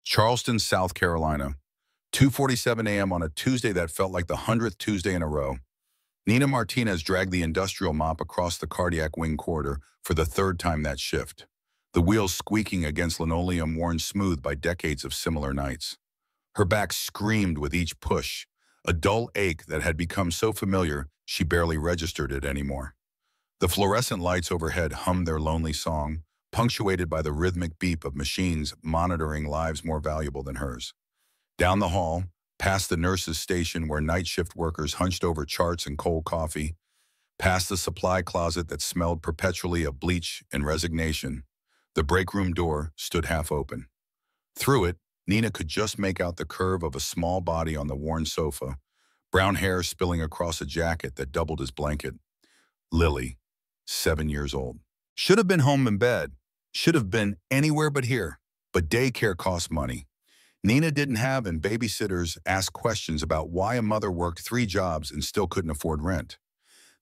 Charleston, South Carolina. 2:47 a.m. on a Tuesday that felt like the 100th Tuesday in a row. Nina Martinez dragged the industrial mop across the cardiac wing corridor for the third time that shift, the wheels squeaking against linoleum worn smooth by decades of similar nights. Her back screamed with each push, a dull ache that had become so familiar she barely registered it anymore. The fluorescent lights overhead hummed their lonely song, punctuated by the rhythmic beep of machines monitoring lives more valuable than hers. Down the hall, past the nurse's station where night shift workers hunched over charts and cold coffee, past the supply closet that smelled perpetually of bleach and resignation, the break room door stood half open. Through it, Nina could just make out the curve of a small body on the worn sofa, brown hair spilling across a jacket that doubled as blanket. Lily, 7 years old. Should have been home in bed. Should have been anywhere but here. But daycare costs money. Nina didn't have, and babysitters asked questions about why a mother worked 3 jobs and still couldn't afford rent.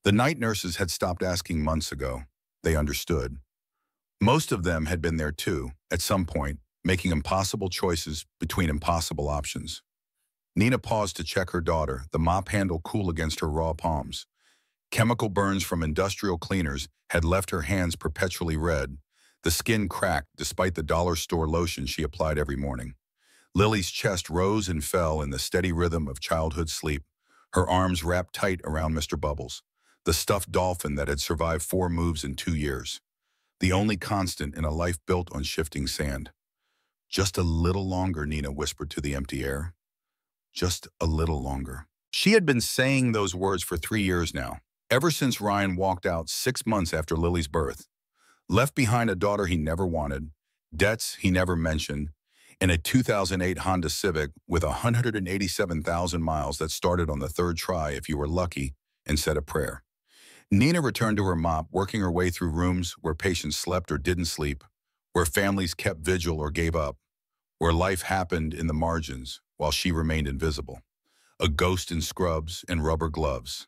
The night nurses had stopped asking months ago. They understood. Most of them had been there too, at some point, making impossible choices between impossible options. Nina paused to check her daughter, the mop handle cool against her raw palms. Chemical burns from industrial cleaners had left her hands perpetually red, the skin cracked despite the dollar store lotion she applied every morning. Lily's chest rose and fell in the steady rhythm of childhood sleep, her arms wrapped tight around Mr. Bubbles, the stuffed dolphin that had survived 4 moves in 2 years, the only constant in a life built on shifting sand. Just a little longer, Nina whispered to the empty air. Just a little longer. She had been saying those words for 3 years now, ever since Ryan walked out 6 months after Lily's birth, left behind a daughter he never wanted, debts he never mentioned, and a 2008 Honda Civic with 187,000 miles that started on the 3rd try if you were lucky and said a prayer. Nina returned to her mop, working her way through rooms where patients slept or didn't sleep, where families kept vigil or gave up, where life happened in the margins while she remained invisible. A ghost in scrubs and rubber gloves.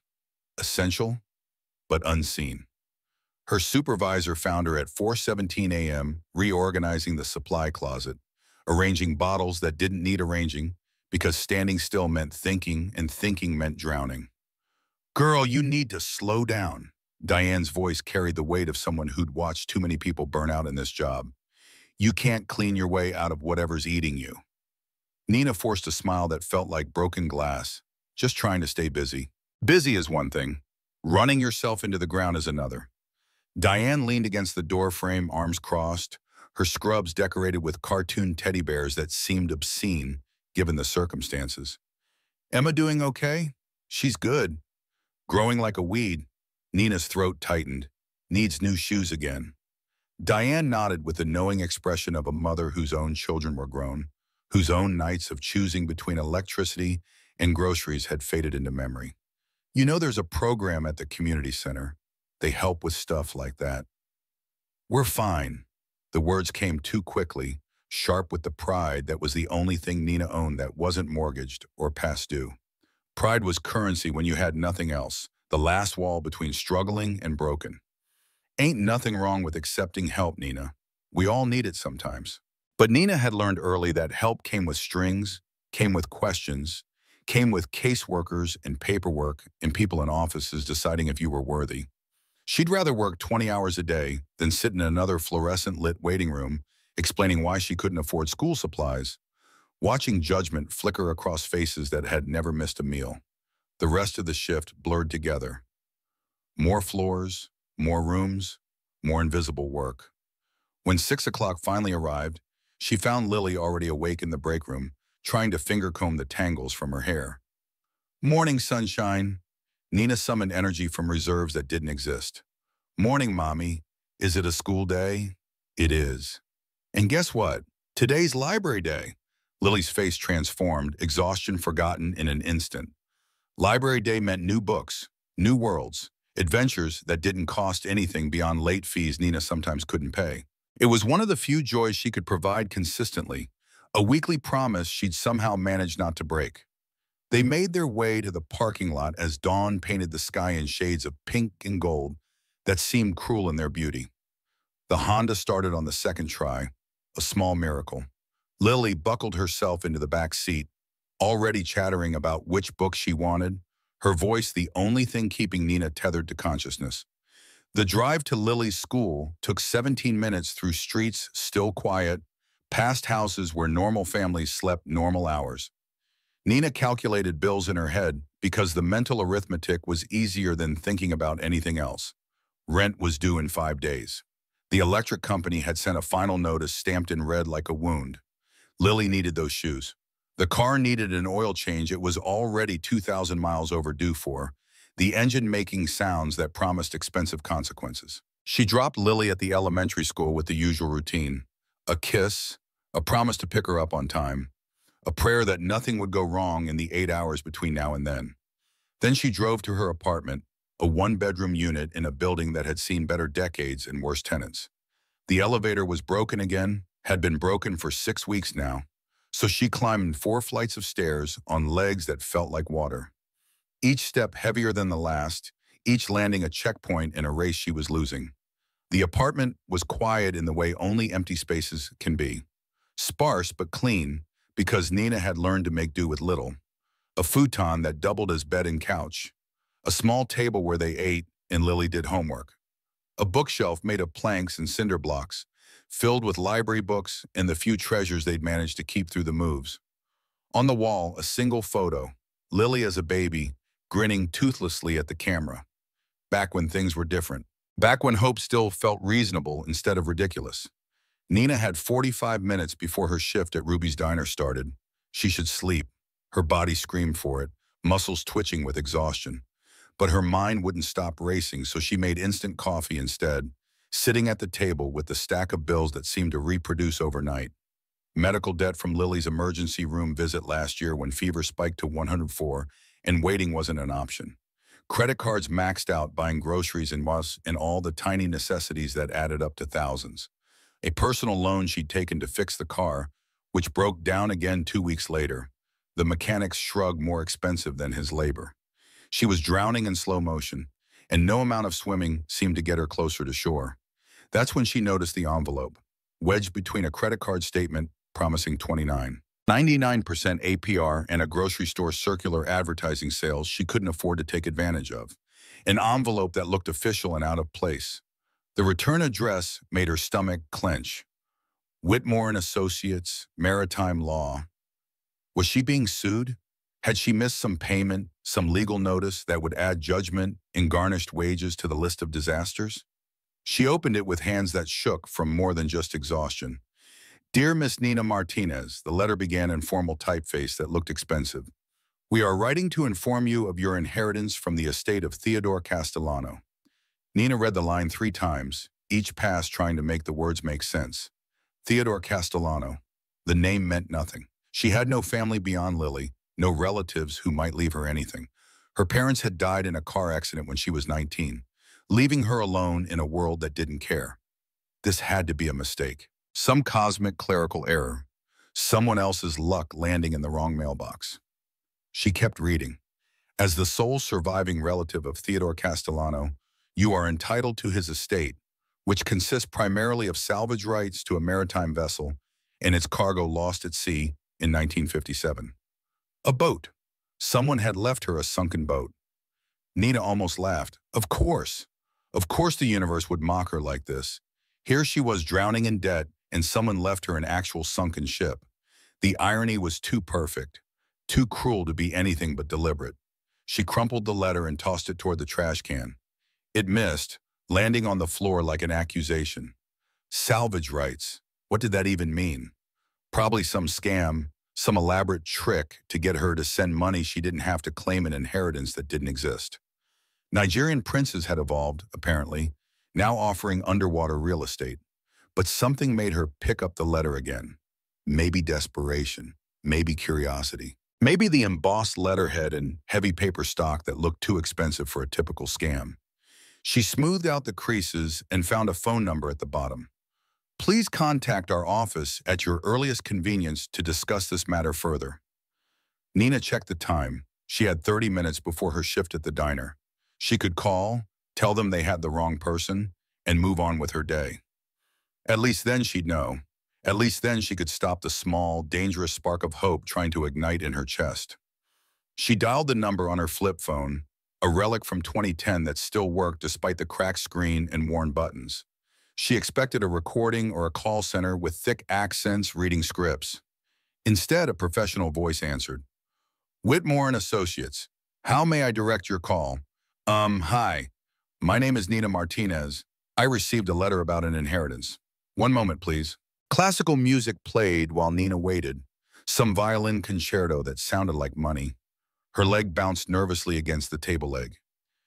Essential, but unseen. Her supervisor found her at 4:17 a.m. reorganizing the supply closet, arranging bottles that didn't need arranging because standing still meant thinking and thinking meant drowning. "Girl, you need to slow down." Diane's voice carried the weight of someone who'd watched too many people burn out in this job. "You can't clean your way out of whatever's eating you." Nina forced a smile that felt like broken glass, just trying to stay busy. Busy is one thing. Running yourself into the ground is another. Diane leaned against the door frame, arms crossed, her scrubs decorated with cartoon teddy bears that seemed obscene, given the circumstances. "Emma doing okay?" "She's good. Growing like a weed." Nina's throat tightened. "Needs new shoes again." Diane nodded with the knowing expression of a mother whose own children were grown, whose own nights of choosing between electricity and groceries had faded into memory. "You know, there's a program at the community center. They help with stuff like that." "We're fine." The words came too quickly, sharp with the pride that was the only thing Nina owned that wasn't mortgaged or past due. Pride was currency when you had nothing else, the last wall between struggling and broken. "Ain't nothing wrong with accepting help, Nina. We all need it sometimes." But Nina had learned early that help came with strings, came with questions, came with caseworkers and paperwork and people in offices deciding if you were worthy. She'd rather work 20 hours a day than sit in another fluorescent-lit waiting room explaining why she couldn't afford school supplies, watching judgment flicker across faces that had never missed a meal. The rest of the shift blurred together. More floors, more rooms, more invisible work. When 6 o'clock finally arrived, she found Lily already awake in the break room, trying to finger-comb the tangles from her hair. "Morning, sunshine." Nina summoned energy from reserves that didn't exist. "Morning, Mommy. Is it a school day?" "It is." "And guess what? Today's library day." Lily's face transformed, exhaustion forgotten in an instant. Library day meant new books, new worlds, adventures that didn't cost anything beyond late fees Nina sometimes couldn't pay. It was one of the few joys she could provide consistently, a weekly promise she'd somehow manage not to break. They made their way to the parking lot as dawn painted the sky in shades of pink and gold that seemed cruel in their beauty. The Honda started on the 2nd try, a small miracle. Lily buckled herself into the back seat, already chattering about which book she wanted, her voice the only thing keeping Nina tethered to consciousness. The drive to Lily's school took 17 minutes through streets still quiet, past houses where normal families slept normal hours. Nina calculated bills in her head because the mental arithmetic was easier than thinking about anything else. Rent was due in 5 days. The electric company had sent a final notice stamped in red like a wound. Lily needed those shoes. The car needed an oil change it was already 2,000 miles overdue for, the engine making sounds that promised expensive consequences. She dropped Lily at the elementary school with the usual routine. A kiss, a promise to pick her up on time, a prayer that nothing would go wrong in the 8 hours between now and then. Then she drove to her apartment, a one-bedroom unit in a building that had seen better decades and worse tenants. The elevator was broken again, had been broken for 6 weeks now, so she climbed 4 flights of stairs on legs that felt like water. Each step heavier than the last, each landing a checkpoint in a race she was losing. The apartment was quiet in the way only empty spaces can be. Sparse but clean, because Nina had learned to make do with little. A futon that doubled as bed and couch. A small table where they ate and Lily did homework. A bookshelf made of planks and cinder blocks, filled with library books and the few treasures they'd managed to keep through the moves. On the wall, a single photo, Lily as a baby, grinning toothlessly at the camera. Back when things were different. Back when hope still felt reasonable instead of ridiculous. Nina had 45 minutes before her shift at Ruby's Diner started. She should sleep. Her body screamed for it, muscles twitching with exhaustion. But her mind wouldn't stop racing, so she made instant coffee instead, sitting at the table with the stack of bills that seemed to reproduce overnight. Medical debt from Lily's emergency room visit last year when fever spiked to 104 and waiting wasn't an option. Credit cards maxed out buying groceries and all the tiny necessities that added up to thousands. A personal loan she'd taken to fix the car, which broke down again 2 weeks later. The mechanic's shrug more expensive than his labor. She was drowning in slow motion, and no amount of swimming seemed to get her closer to shore. That's when she noticed the envelope, wedged between a credit card statement promising 99% APR and a grocery store circular advertising sales she couldn't afford to take advantage of. An envelope that looked official and out of place. The return address made her stomach clench. Whitmore and Associates, Maritime Law. Was she being sued? Had she missed some payment, some legal notice that would add judgment and garnished wages to the list of disasters? She opened it with hands that shook from more than just exhaustion. Dear Miss Nina Martinez, the letter began in formal typeface that looked expensive. We are writing to inform you of your inheritance from the estate of Theodore Castellano. Nina read the line 3 times, each pass trying to make the words make sense. Theodore Castellano. The name meant nothing. She had no family beyond Lily, no relatives who might leave her anything. Her parents had died in a car accident when she was 19, leaving her alone in a world that didn't care. This had to be a mistake. Some cosmic clerical error. Someone else's luck landing in the wrong mailbox. She kept reading. As the sole surviving relative of Theodore Castellano, you are entitled to his estate, which consists primarily of salvage rights to a maritime vessel and its cargo lost at sea in 1957. A boat. Someone had left her a sunken boat. Nina almost laughed. Of course. Of course the universe would mock her like this. Here she was drowning in debt, and someone left her an actual sunken ship. The irony was too perfect, too cruel to be anything but deliberate. She crumpled the letter and tossed it toward the trash can. It missed, landing on the floor like an accusation. Salvage rights. What did that even mean? Probably some scam, some elaborate trick to get her to send money she didn't have to claim an inheritance that didn't exist. Nigerian princes had evolved, apparently, now offering underwater real estate. But something made her pick up the letter again. Maybe desperation, maybe curiosity. Maybe the embossed letterhead and heavy paper stock that looked too expensive for a typical scam. She smoothed out the creases and found a phone number at the bottom. Please contact our office at your earliest convenience to discuss this matter further. Nina checked the time. She had 30 minutes before her shift at the diner. She could call, tell them they had the wrong person, and move on with her day. At least then she'd know. At least then she could stop the small, dangerous spark of hope trying to ignite in her chest. She dialed the number on her flip phone, a relic from 2010 that still worked despite the cracked screen and worn buttons. She expected a recording or a call center with thick accents reading scripts. Instead, a professional voice answered. Whitmore and Associates. How may I direct your call? Hi. My name is Nina Martinez. I received a letter about an inheritance. One moment, please. Classical music played while Nina waited. Some violin concerto that sounded like money. Her leg bounced nervously against the table leg.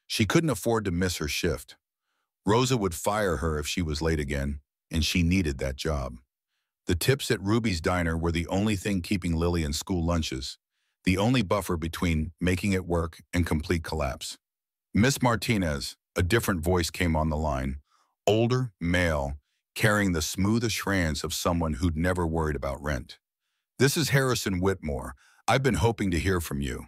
She couldn't afford to miss her shift. Rosa would fire her if she was late again, and she needed that job. The tips at Ruby's Diner were the only thing keeping Lily in school lunches, the only buffer between making it work and complete collapse. Miss Martinez, a different voice came on the line, older, male, carrying the smooth assurance of someone who'd never worried about rent. This is Harrison Whitmore. I've been hoping to hear from you.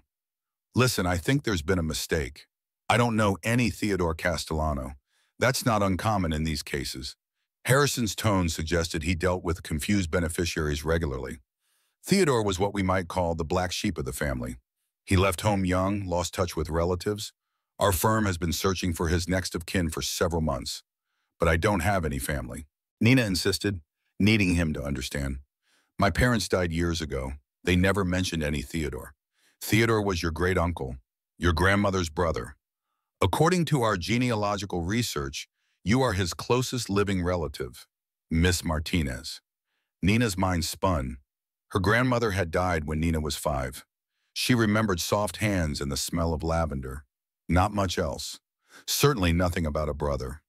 Listen, I think there's been a mistake. I don't know any Theodore Castellano. That's not uncommon in these cases. Harrison's tone suggested he dealt with confused beneficiaries regularly. Theodore was what we might call the black sheep of the family. He left home young, lost touch with relatives. Our firm has been searching for his next of kin for several months. But I don't have any family. Nina insisted, needing him to understand. My parents died years ago. They never mentioned any Theodore. Theodore was your great-uncle, your grandmother's brother. According to our genealogical research, you are his closest living relative, Miss Martinez. Nina's mind spun. Her grandmother had died when Nina was 5. She remembered soft hands and the smell of lavender. Not much else. Certainly nothing about a brother.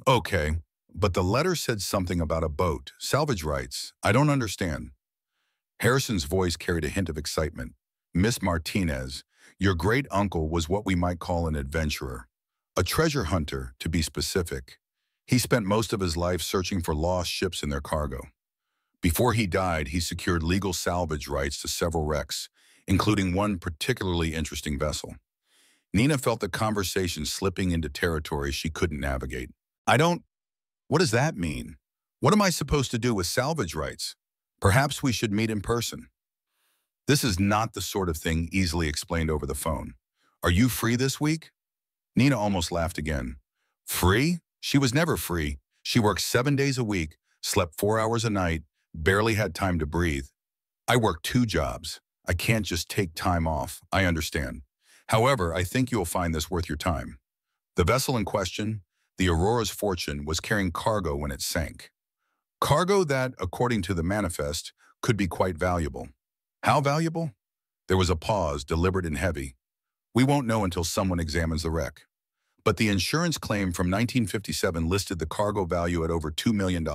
Okay, but the letter said something about a boat, salvage rights. I don't understand. Harrison's voice carried a hint of excitement. Miss Martinez, your great-uncle was what we might call an adventurer. A treasure hunter, to be specific. He spent most of his life searching for lost ships and their cargo. Before he died, he secured legal salvage rights to several wrecks, including one particularly interesting vessel. Nina felt the conversation slipping into territory she couldn't navigate. What does that mean? What am I supposed to do with salvage rights? Perhaps we should meet in person. This is not the sort of thing easily explained over the phone. Are you free this week? Nina almost laughed again. Free? She was never free. She worked 7 days a week, slept 4 hours a night, barely had time to breathe. I work 2 jobs. I can't just take time off. I understand. However, I think you'll find this worth your time. The vessel in question, the Aurora's Fortune, was carrying cargo when it sank. Cargo that, according to the manifest, could be quite valuable. How valuable? There was a pause, deliberate and heavy. We won't know until someone examines the wreck. But the insurance claim from 1957 listed the cargo value at over $2 million.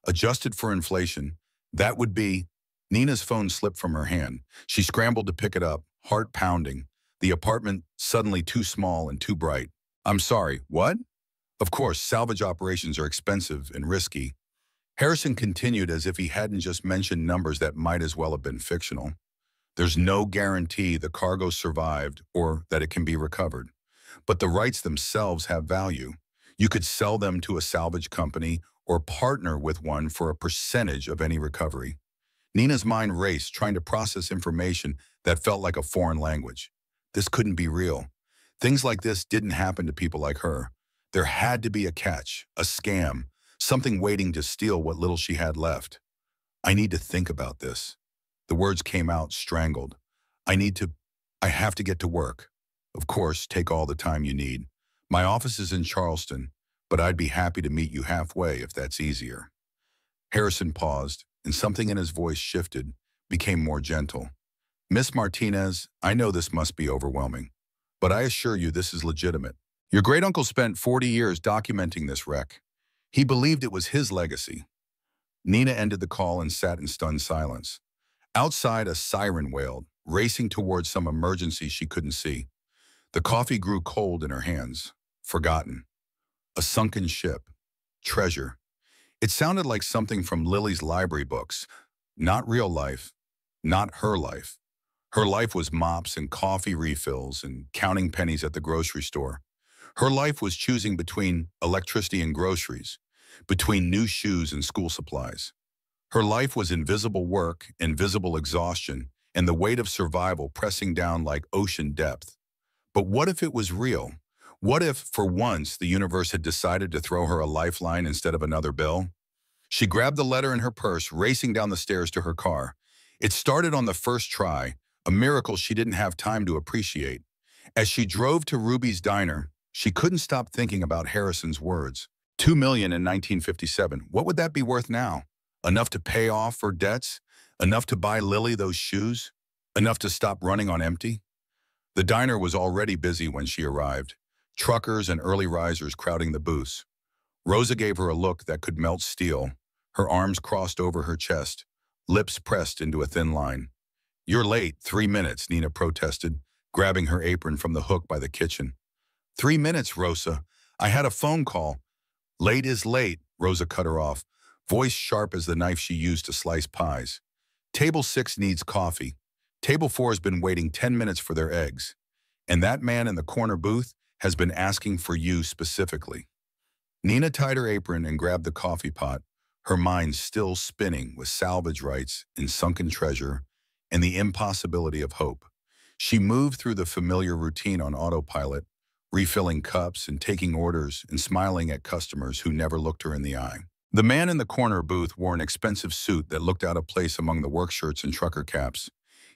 Adjusted for inflation, that would be... Nina's phone slipped from her hand. She scrambled to pick it up, heart pounding. The apartment suddenly too small and too bright. I'm sorry, what? Of course, salvage operations are expensive and risky. Harrison continued as if he hadn't just mentioned numbers that might as well have been fictional. There's no guarantee the cargo survived or that it can be recovered. But the rights themselves have value. You could sell them to a salvage company or partner with one for a percentage of any recovery. Nina's mind raced, trying to process information that felt like a foreign language. This couldn't be real. Things like this didn't happen to people like her. There had to be a catch, a scam, something waiting to steal what little she had left. I need to think about this. The words came out strangled. I have to get to work. Of course, take all the time you need. My office is in Charleston, but I'd be happy to meet you halfway if that's easier. Harrison paused, and something in his voice shifted, became more gentle. Miss Martinez, I know this must be overwhelming, but I assure you this is legitimate. Your great-uncle spent 40 years documenting this wreck. He believed it was his legacy. Nina ended the call and sat in stunned silence. Outside, a siren wailed, racing towards some emergency she couldn't see. The coffee grew cold in her hands. Forgotten. A sunken ship. Treasure. It sounded like something from Lily's library books. Not real life. Not her life. Her life was mops and coffee refills and counting pennies at the grocery store. Her life was choosing between electricity and groceries, between new shoes and school supplies. Her life was invisible work, invisible exhaustion, and the weight of survival pressing down like ocean depth. But what if it was real? What if, for once, the universe had decided to throw her a lifeline instead of another bill? She grabbed the letter in her purse, racing down the stairs to her car. It started on the first try, a miracle she didn't have time to appreciate. As she drove to Ruby's diner, she couldn't stop thinking about Harrison's words. $2 million in 1957. What would that be worth now? Enough to pay off her debts? Enough to buy Lily those shoes? Enough to stop running on empty? The diner was already busy when she arrived. Truckers and early risers crowding the booths. Rosa gave her a look that could melt steel, her arms crossed over her chest, lips pressed into a thin line. "You're late, 3 minutes," Nina protested, grabbing her apron from the hook by the kitchen. "3 minutes, Rosa. I had a phone call." "Late is late," Rosa cut her off, voice sharp as the knife she used to slice pies. "Table 6 needs coffee. Table 4 has been waiting 10 minutes for their eggs. And that man in the corner booth has been asking for you specifically." Nina tied her apron and grabbed the coffee pot, her mind still spinning with salvage rights and sunken treasure and the impossibility of hope. She moved through the familiar routine on autopilot, refilling cups and taking orders and smiling at customers who never looked her in the eye. The man in the corner booth wore an expensive suit that looked out of place among the work shirts and trucker caps.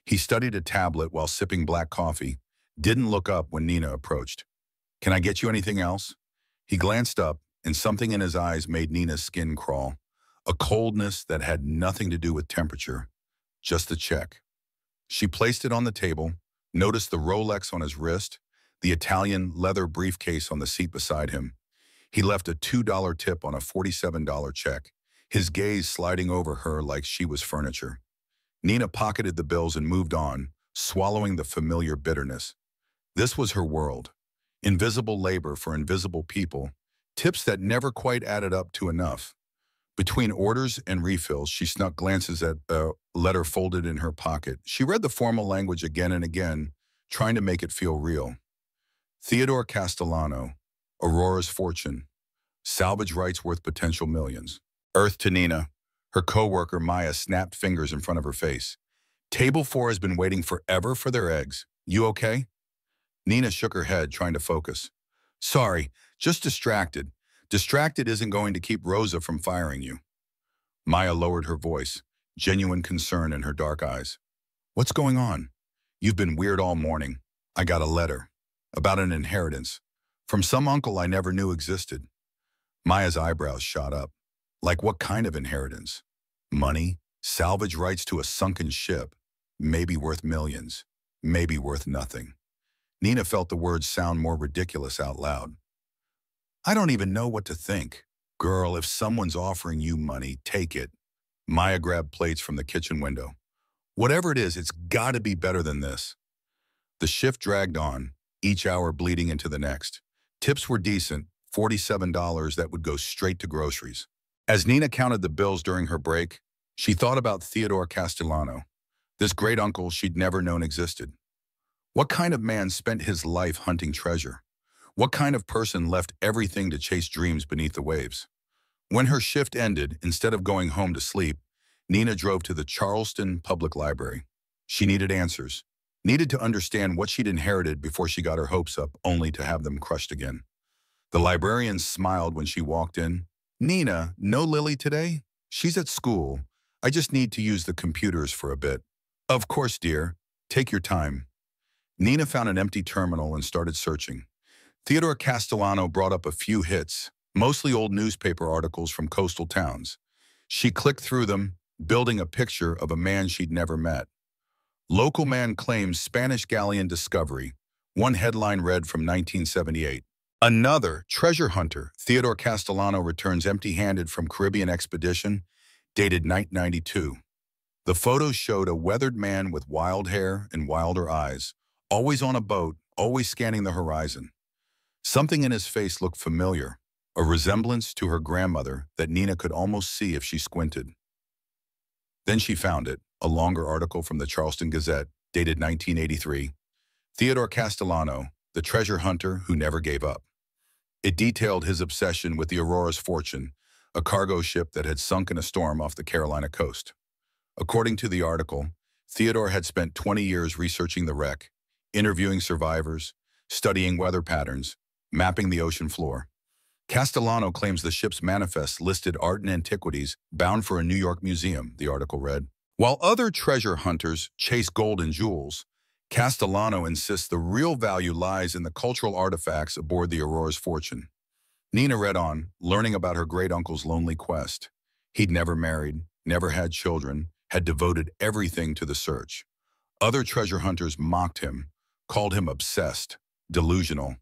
He studied a tablet while sipping black coffee, didn't look up when Nina approached. "Can I get you anything else?" He glanced up, and something in his eyes made Nina's skin crawl. A coldness that had nothing to do with temperature, just the check. She placed it on the table, noticed the Rolex on his wrist, the Italian leather briefcase on the seat beside him. He left a $2 tip on a $47 check, his gaze sliding over her like she was furniture. Nina pocketed the bills and moved on, swallowing the familiar bitterness. This was her world. Invisible labor for invisible people, tips that never quite added up to enough. Between orders and refills, she snuck glances at a letter folded in her pocket. She read the formal language again and again, trying to make it feel real. Theodore Castellano, Aurora's fortune, salvage rights worth potential millions. Earth to Nina. Her coworker Maya snapped fingers in front of her face. "Table 4 has been waiting forever for their eggs. You okay?" Nina shook her head, trying to focus. "Sorry, just distracted. Distracted isn't going to keep Rosa from firing you." Maya lowered her voice, genuine concern in her dark eyes. "What's going on?" "You've been weird all morning. I got a letter. About an inheritance. From some uncle I never knew existed." Maya's eyebrows shot up. "Like what kind of inheritance? Money? Salvage rights to a sunken ship? Maybe worth millions. Maybe worth nothing." Nina felt the words sound more ridiculous out loud. "I don't even know what to think. Girl, if someone's offering you money, take it." Maya grabbed plates from the kitchen window. "Whatever it is, it's got to be better than this." The shift dragged on, each hour bleeding into the next. Tips were decent, $47 that would go straight to groceries. As Nina counted the bills during her break, she thought about Theodore Castellano, this great uncle she'd never known existed. What kind of man spent his life hunting treasure? What kind of person left everything to chase dreams beneath the waves? When her shift ended, instead of going home to sleep, Nina drove to the Charleston Public Library. She needed answers, needed to understand what she'd inherited before she got her hopes up, only to have them crushed again. The librarian smiled when she walked in. "Nina, no Lily today? She's at school. I just need to use the computers for a bit." "Of course, dear. Take your time." Nina found an empty terminal and started searching. Theodore Castellano brought up a few hits, mostly old newspaper articles from coastal towns. She clicked through them, building a picture of a man she'd never met. Local man claims Spanish galleon discovery. One headline read from 1978. Another treasure hunter, Theodore Castellano returns empty-handed from Caribbean expedition, dated 1992. The photos showed a weathered man with wild hair and wilder eyes, always on a boat, always scanning the horizon. Something in his face looked familiar, a resemblance to her grandmother that Nina could almost see if she squinted. Then she found it, a longer article from the Charleston Gazette, dated 1983. Theodore Castellano, the treasure hunter who never gave up. It detailed his obsession with the Aurora's fortune, a cargo ship that had sunk in a storm off the Carolina coast. According to the article, Theodore had spent 20 years researching the wreck, interviewing survivors, studying weather patterns, mapping the ocean floor. Castellano claims the ship's manifest listed art and antiquities bound for a New York museum, the article read. While other treasure hunters chase gold and jewels, Castellano insists the real value lies in the cultural artifacts aboard the Aurora's Fortune. Nina read on, learning about her great-uncle's lonely quest. He'd never married, never had children, had devoted everything to the search. Other treasure hunters mocked him, called him obsessed, delusional.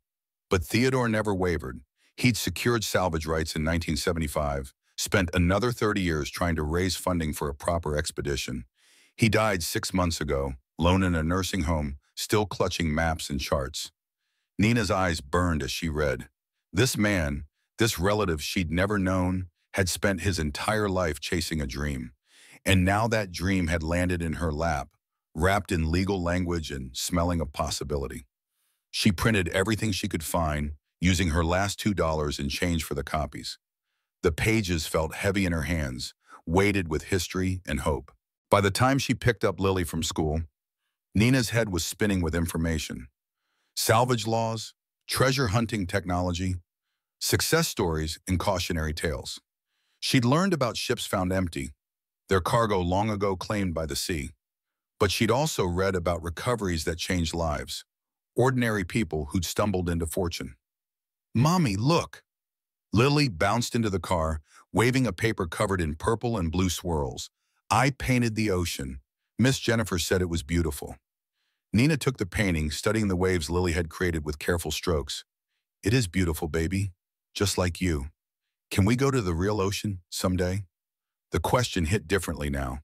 But Theodore never wavered. He'd secured salvage rights in 1975, spent another 30 years trying to raise funding for a proper expedition. He died 6 months ago, lone in a nursing home, still clutching maps and charts. Nina's eyes burned as she read. This man, this relative she'd never known, had spent his entire life chasing a dream. And now that dream had landed in her lap, wrapped in legal language and smelling of possibility. She printed everything she could find, using her last $2 in change for the copies. The pages felt heavy in her hands, weighted with history and hope. By the time she picked up Lily from school, Nina's head was spinning with information. Salvage laws, treasure hunting technology, success stories, and cautionary tales. She'd learned about ships found empty, their cargo long ago claimed by the sea. But she'd also read about recoveries that changed lives, ordinary people who'd stumbled into fortune. "Mommy, look!" Lily bounced into the car, waving a paper covered in purple and blue swirls. "I painted the ocean. Miss Jennifer said it was beautiful." Nina took the painting, studying the waves Lily had created with careful strokes. "It is beautiful, baby. Just like you. Can we go to the real ocean someday?" The question hit differently now.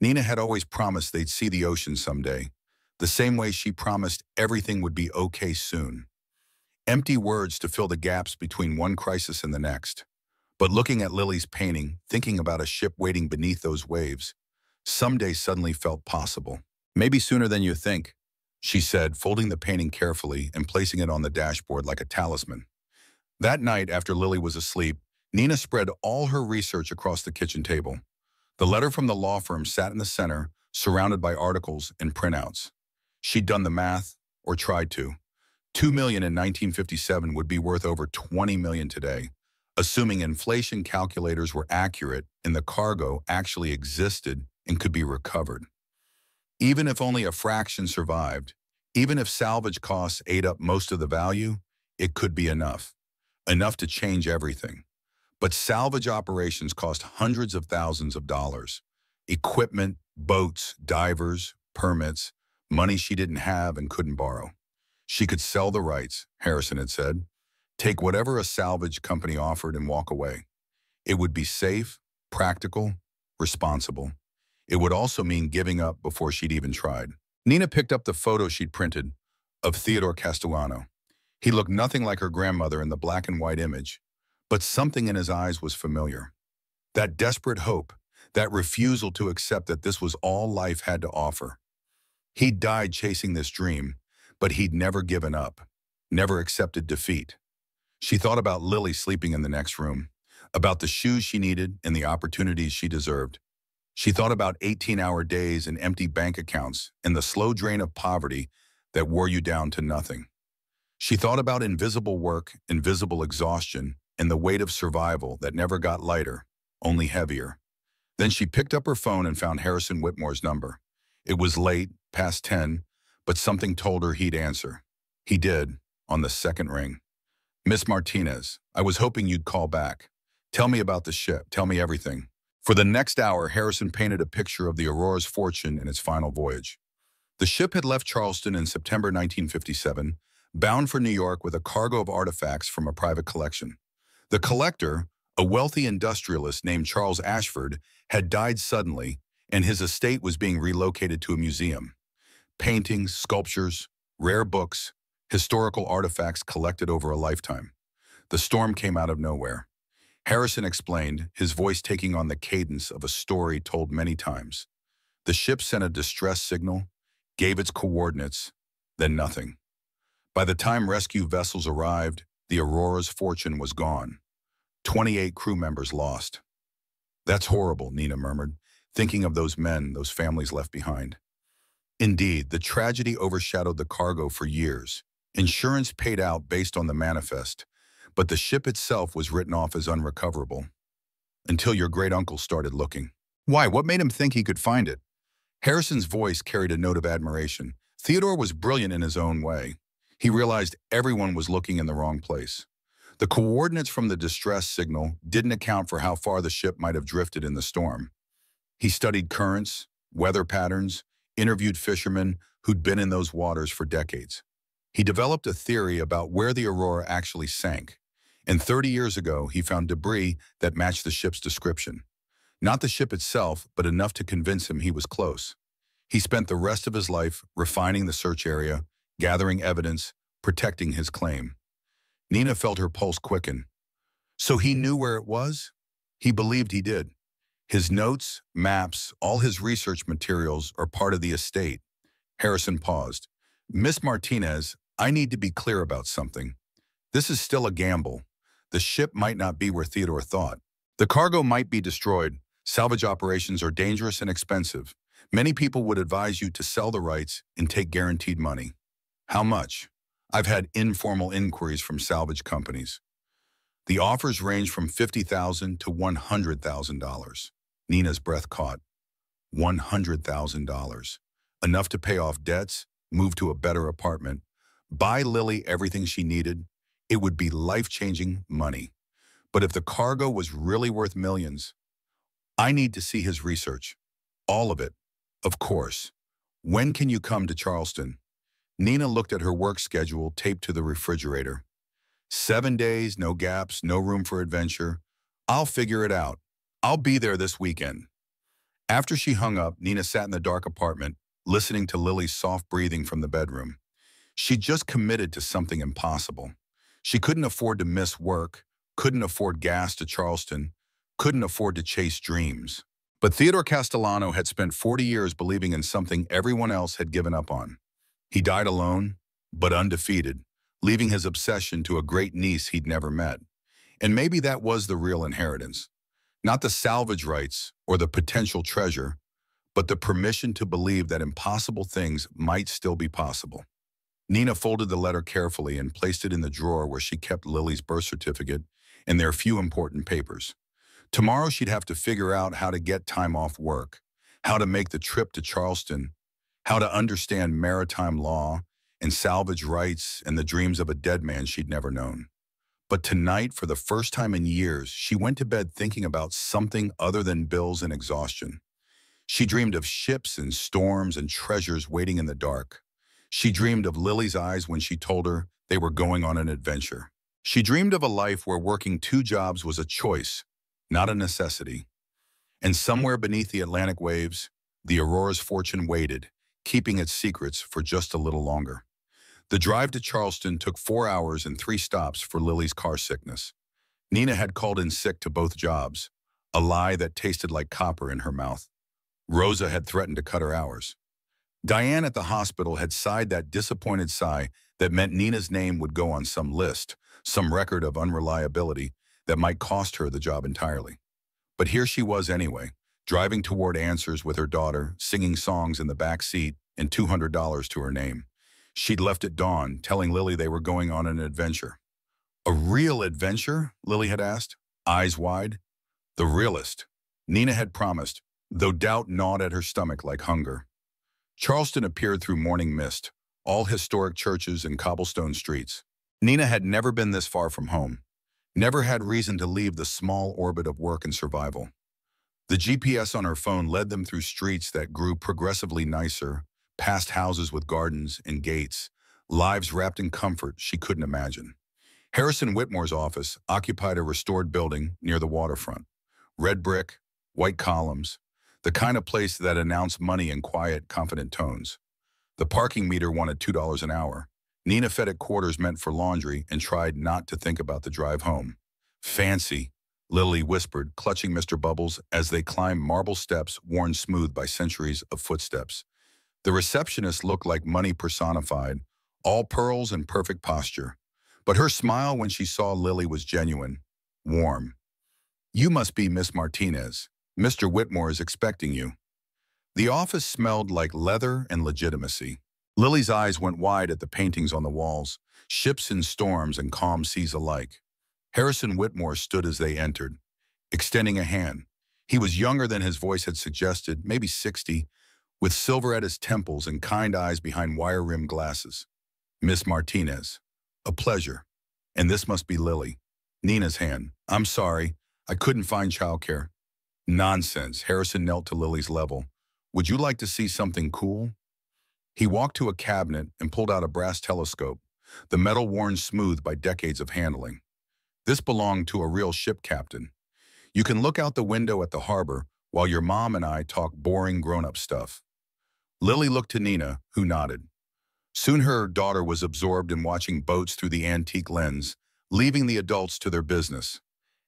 Nina had always promised they'd see the ocean someday, the same way she promised everything would be okay soon. Empty words to fill the gaps between one crisis and the next. But looking at Lily's painting, thinking about a ship waiting beneath those waves, someday suddenly felt possible. "Maybe sooner than you think," she said, folding the painting carefully and placing it on the dashboard like a talisman. That night, after Lily was asleep, Nina spread all her research across the kitchen table. The letter from the law firm sat in the center, surrounded by articles and printouts. She'd done the math, or tried to. $2 million in 1957 would be worth over $20 million today, assuming inflation calculators were accurate and the cargo actually existed and could be recovered. Even if only a fraction survived, even if salvage costs ate up most of the value, it could be enough. Enough to change everything. But salvage operations cost hundreds of thousands of dollars. Equipment, boats, divers, permits, money she didn't have and couldn't borrow. She could sell the rights, Harrison had said, take whatever a salvage company offered and walk away. It would be safe, practical, responsible. It would also mean giving up before she'd even tried. Nina picked up the photo she'd printed of Theodore Castellano. He looked nothing like her grandmother in the black and white image, but something in his eyes was familiar. That desperate hope, that refusal to accept that this was all life had to offer. He'd died chasing this dream, but he'd never given up, never accepted defeat. She thought about Lily sleeping in the next room, about the shoes she needed and the opportunities she deserved. She thought about 18-hour days and empty bank accounts and the slow drain of poverty that wore you down to nothing. She thought about invisible work, invisible exhaustion, and the weight of survival that never got lighter, only heavier. Then she picked up her phone and found Harrison Whitmore's number. It was late, past 10, but something told her he'd answer. He did, on the second ring. "Miss Martinez, I was hoping you'd call back. Tell me about the ship. Tell me everything." For the next hour, Harrison painted a picture of the Aurora's Fortune and its final voyage. The ship had left Charleston in September 1957, bound for New York with a cargo of artifacts from a private collection. The collector, a wealthy industrialist named Charles Ashford, had died suddenly, and his estate was being relocated to a museum. Paintings, sculptures, rare books, historical artifacts collected over a lifetime. The storm came out of nowhere. Harrison explained, his voice taking on the cadence of a story told many times. The ship sent a distress signal, gave its coordinates, then nothing. By the time rescue vessels arrived, the Aurora's Fortune was gone. 28 crew members lost. That's horrible, Nina murmured, thinking of those men, those families left behind. Indeed, the tragedy overshadowed the cargo for years. Insurance paid out based on the manifest, but the ship itself was written off as unrecoverable. Until your great-uncle started looking. Why? What made him think he could find it? Harrison's voice carried a note of admiration. Theodore was brilliant in his own way. He realized everyone was looking in the wrong place. The coordinates from the distress signal didn't account for how far the ship might have drifted in the storm. He studied currents, weather patterns, interviewed fishermen who'd been in those waters for decades. He developed a theory about where the Aurora actually sank. And 30 years ago, he found debris that matched the ship's description. Not the ship itself, but enough to convince him he was close. He spent the rest of his life refining the search area, gathering evidence, protecting his claim. Nina felt her pulse quicken. So he knew where it was? He believed he did. His notes, maps, all his research materials are part of the estate. Harrison paused. Miss Martinez, I need to be clear about something. This is still a gamble. The ship might not be where Theodore thought. The cargo might be destroyed. Salvage operations are dangerous and expensive. Many people would advise you to sell the rights and take guaranteed money. How much? I've had informal inquiries from salvage companies. The offers range from $50,000 to $100,000. Nina's breath caught. $100,000. Enough to pay off debts, move to a better apartment, buy Lily everything she needed. It would be life-changing money. But if the cargo was really worth millions, I need to see his research. All of it, of course. When can you come to Charleston? Nina looked at her work schedule taped to the refrigerator. 7 days, no gaps, no room for adventure. I'll figure it out. I'll be there this weekend. After she hung up, Nina sat in the dark apartment, listening to Lily's soft breathing from the bedroom. She'd just committed to something impossible. She couldn't afford to miss work, couldn't afford gas to Charleston, couldn't afford to chase dreams. But Theodore Castellano had spent 40 years believing in something everyone else had given up on. He died alone, but undefeated, leaving his obsession to a great niece he'd never met. And maybe that was the real inheritance. Not the salvage rights or the potential treasure, but the permission to believe that impossible things might still be possible. Nina folded the letter carefully and placed it in the drawer where she kept Lily's birth certificate and their few important papers. Tomorrow she'd have to figure out how to get time off work, how to make the trip to Charleston, how to understand maritime law and salvage rights and the dreams of a dead man she'd never known. But tonight, for the first time in years, she went to bed thinking about something other than bills and exhaustion. She dreamed of ships and storms and treasures waiting in the dark. She dreamed of Lily's eyes when she told her they were going on an adventure. She dreamed of a life where working 2 jobs was a choice, not a necessity. And somewhere beneath the Atlantic waves, the Aurora's fortune waited, keeping its secrets for just a little longer. The drive to Charleston took 4 hours and 3 stops for Lily's car sickness. Nina had called in sick to both jobs, a lie that tasted like copper in her mouth. Rosa had threatened to cut her hours. Diane at the hospital had sighed that disappointed sigh that meant Nina's name would go on some list, some record of unreliability that might cost her the job entirely. But here she was anyway, driving toward answers with her daughter, singing songs in the back seat, and $200 to her name. She'd left at dawn, telling Lily they were going on an adventure. A real adventure? Lily had asked, eyes wide. The realest. Nina had promised, though doubt gnawed at her stomach like hunger. Charleston appeared through morning mist, all historic churches and cobblestone streets. Nina had never been this far from home, never had reason to leave the small orbit of work and survival. The GPS on her phone led them through streets that grew progressively nicer, past houses with gardens and gates, lives wrapped in comfort she couldn't imagine. Harrison Whitmore's office occupied a restored building near the waterfront. Red brick, white columns, the kind of place that announced money in quiet, confident tones. The parking meter wanted $2 an hour. Nina fed at quarters meant for laundry and tried not to think about the drive home. Fancy, Lily whispered, clutching Mr. Bubbles as they climbed marble steps worn smooth by centuries of footsteps. The receptionist looked like money personified, all pearls and perfect posture. But her smile when she saw Lily was genuine. warm. "You must be Miss Martinez. Mr. Whitmore is expecting you." The office smelled like leather and legitimacy. Lily's eyes went wide at the paintings on the walls, ships in storms and calm seas alike. Harrison Whitmore stood as they entered, extending a hand. He was younger than his voice had suggested, maybe 60, with silver at his temples and kind eyes behind wire-rimmed glasses. "Miss Martinez, a pleasure. And this must be Lily." Nina's hand. "I'm sorry, I couldn't find childcare." "Nonsense." Harrison knelt to Lily's level. "Would you like to see something cool?" He walked to a cabinet and pulled out a brass telescope, the metal worn smooth by decades of handling. This belonged to a real ship captain. "You can look out the window at the harbor while your mom and I talk boring grown-up stuff." Lily looked to Nina, who nodded. Soon her daughter was absorbed in watching boats through the antique lens, leaving the adults to their business.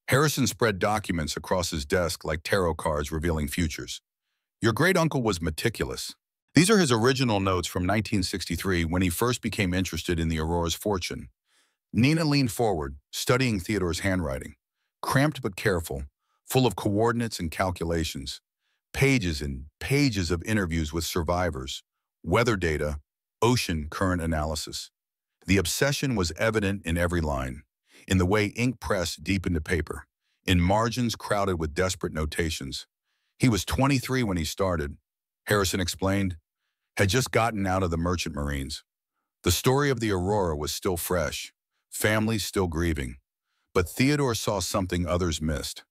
Harrison spread documents across his desk like tarot cards revealing futures. "Your great-uncle was meticulous." These are his original notes from 1963 when he first became interested in the Aurora's fortune. Nina leaned forward, studying Theodore's handwriting. Cramped but careful, full of coordinates and calculations. Pages and pages of interviews with survivors, weather data, ocean current analysis. The obsession was evident in every line, in the way ink pressed deep into paper, in margins crowded with desperate notations. He was 23 when he started, Harrison explained, had just gotten out of the merchant marines. The story of the Aurora was still fresh, families still grieving. But Theodore saw something others missed.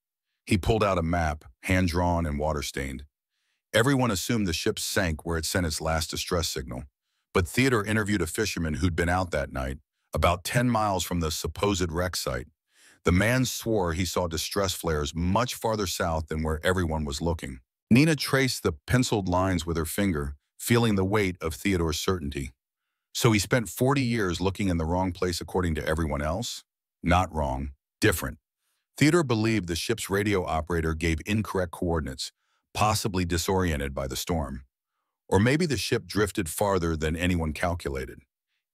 He pulled out a map, hand-drawn and water-stained. Everyone assumed the ship sank where it sent its last distress signal. But Theodore interviewed a fisherman who'd been out that night, about 10 miles from the supposed wreck site. The man swore he saw distress flares much farther south than where everyone was looking. Nina traced the penciled lines with her finger, feeling the weight of Theodore's certainty. So he spent 40 years looking in the wrong place according to everyone else? Not wrong, different. Theodore believed the ship's radio operator gave incorrect coordinates, possibly disoriented by the storm. Or maybe the ship drifted farther than anyone calculated.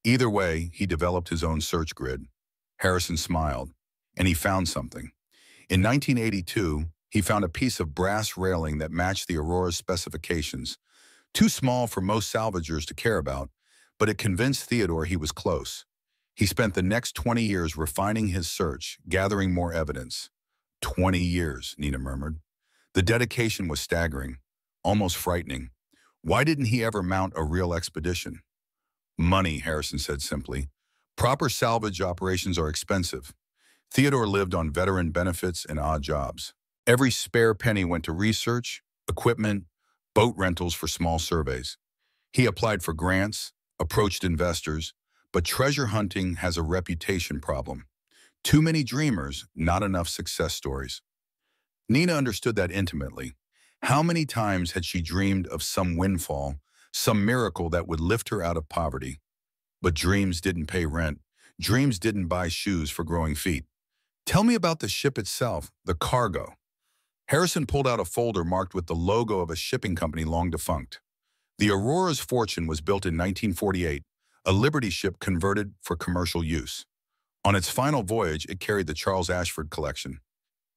Either way, he developed his own search grid. Harrison smiled, and he found something. In 1982, he found a piece of brass railing that matched the Aurora's specifications. Too small for most salvagers to care about, but it convinced Theodore he was close. He spent the next 20 years refining his search, gathering more evidence. 20 years, Nina murmured. The dedication was staggering, almost frightening. Why didn't he ever mount a real expedition? "Money," Harrison said simply. "Proper salvage operations are expensive." Theodore lived on veteran benefits and odd jobs. Every spare penny went to research, equipment, boat rentals for small surveys. He applied for grants, approached investors, but treasure hunting has a reputation problem. Too many dreamers, not enough success stories. Nina understood that intimately. How many times had she dreamed of some windfall, some miracle that would lift her out of poverty? But dreams didn't pay rent. Dreams didn't buy shoes for growing feet. "Tell me about the ship itself, the cargo." Harrison pulled out a folder marked with the logo of a shipping company long defunct. The Aurora's fortune was built in 1948, a Liberty ship converted for commercial use. On its final voyage, it carried the Charles Ashford collection.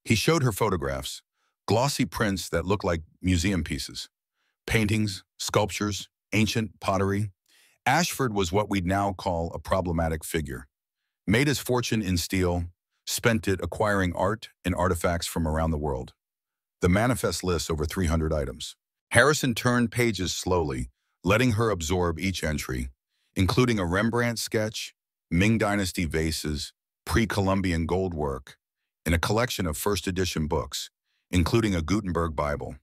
He showed her photographs, glossy prints that looked like museum pieces. Paintings, sculptures, ancient pottery. Ashford was what we'd now call a problematic figure. Made his fortune in steel, spent it acquiring art and artifacts from around the world. The manifest lists over 300 items. Harrison turned pages slowly, letting her absorb each entry, including a Rembrandt sketch, Ming Dynasty vases, pre-Columbian gold work, and a collection of first edition books, including a Gutenberg Bible.